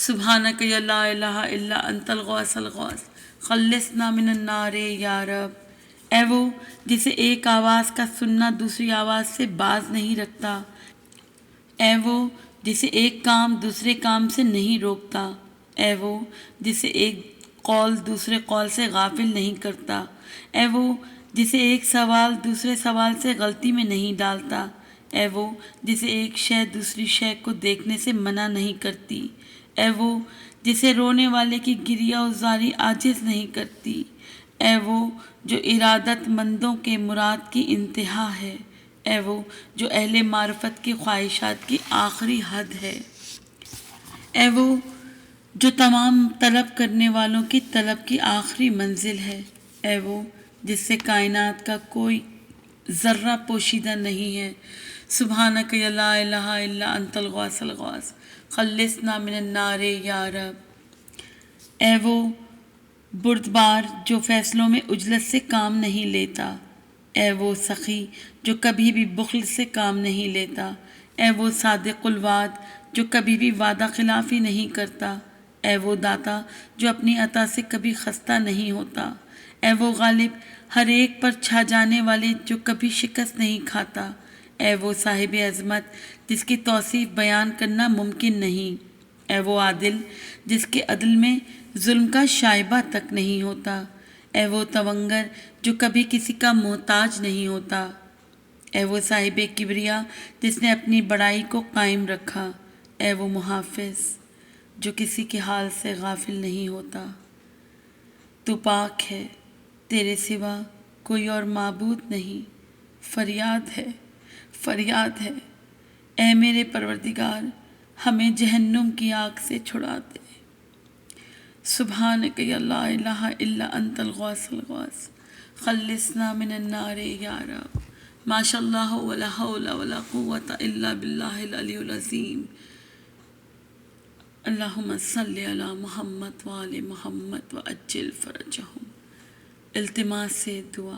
سبحانک یا لا الہ الا انت الغوث الغوث خلصنا من النار یا رب۔ اے وہ جسے ایک آواز کا سننا دوسری آواز سے باز نہیں رکھتا، اے وہ جسے ایک کام دوسرے کام سے نہیں روکتا، اے وہ جسے ایک قول دوسرے قول سے غافل نہیں کرتا، اے وہ جسے ایک سوال دوسرے سوال سے غلطی میں نہیں ڈالتا، اے وہ جسے ایک شے دوسری شے کو دیکھنے سے منع نہیں کرتی، اے وہ جسے رونے والے کی گریہ و زاری عاجز نہیں کرتی، اے وہ جو ارادت مندوں کے مراد کی انتہا ہے، اے وہ جو اہل معرفت کی خواہشات کی آخری حد ہے، اے وہ جو تمام طلب کرنے والوں کی طلب کی آخری منزل ہے، اے وہ جس سے کائنات کا کوئی ذرہ پوشیدہ نہیں ہے۔ سبحانک یا لا الہ الا انت الغوث الغوث خلصنا من النار یا رب۔ اے وہ بردبار جو فیصلوں میں عجلت سے کام نہیں لیتا، اے وہ سخی جو کبھی بھی بخل سے کام نہیں لیتا، اے وہ صادق الوعد جو کبھی بھی وعدہ خلافی نہیں کرتا، اے وہ داتا جو اپنی عطا سے کبھی خستہ نہیں ہوتا، اے وہ غالب ہر ایک پر چھا جانے والے جو کبھی شکست نہیں کھاتا، اے وہ صاحب عظمت جس کی توصیف بیان کرنا ممکن نہیں، اے وہ عادل جس کے عدل میں ظلم کا شائبہ تک نہیں ہوتا، اے وہ توانگر جو کبھی کسی کا محتاج نہیں ہوتا، اے وہ صاحب کبریا جس نے اپنی بڑائی کو قائم رکھا، اے وہ محافظ جو کسی کے حال سے غافل نہیں ہوتا۔ تو پاک ہے، تیرے سوا کوئی اور معبود نہیں، فریاد ہے، فریاد ہے، اے میرے پروردگار ہمیں جہنم کی آگ سے چھڑا دے۔ سبحانک یا لا الہ الا انت الغوث الغوث خلصنا من النار یا رب۔ ماشاء اللہ ولا حول ولا قوة الا باللہ العلی العظیم۔ اللہم صلی علی محمد وآل محمد وعجل فرجہم۔ التماس سے دعا۔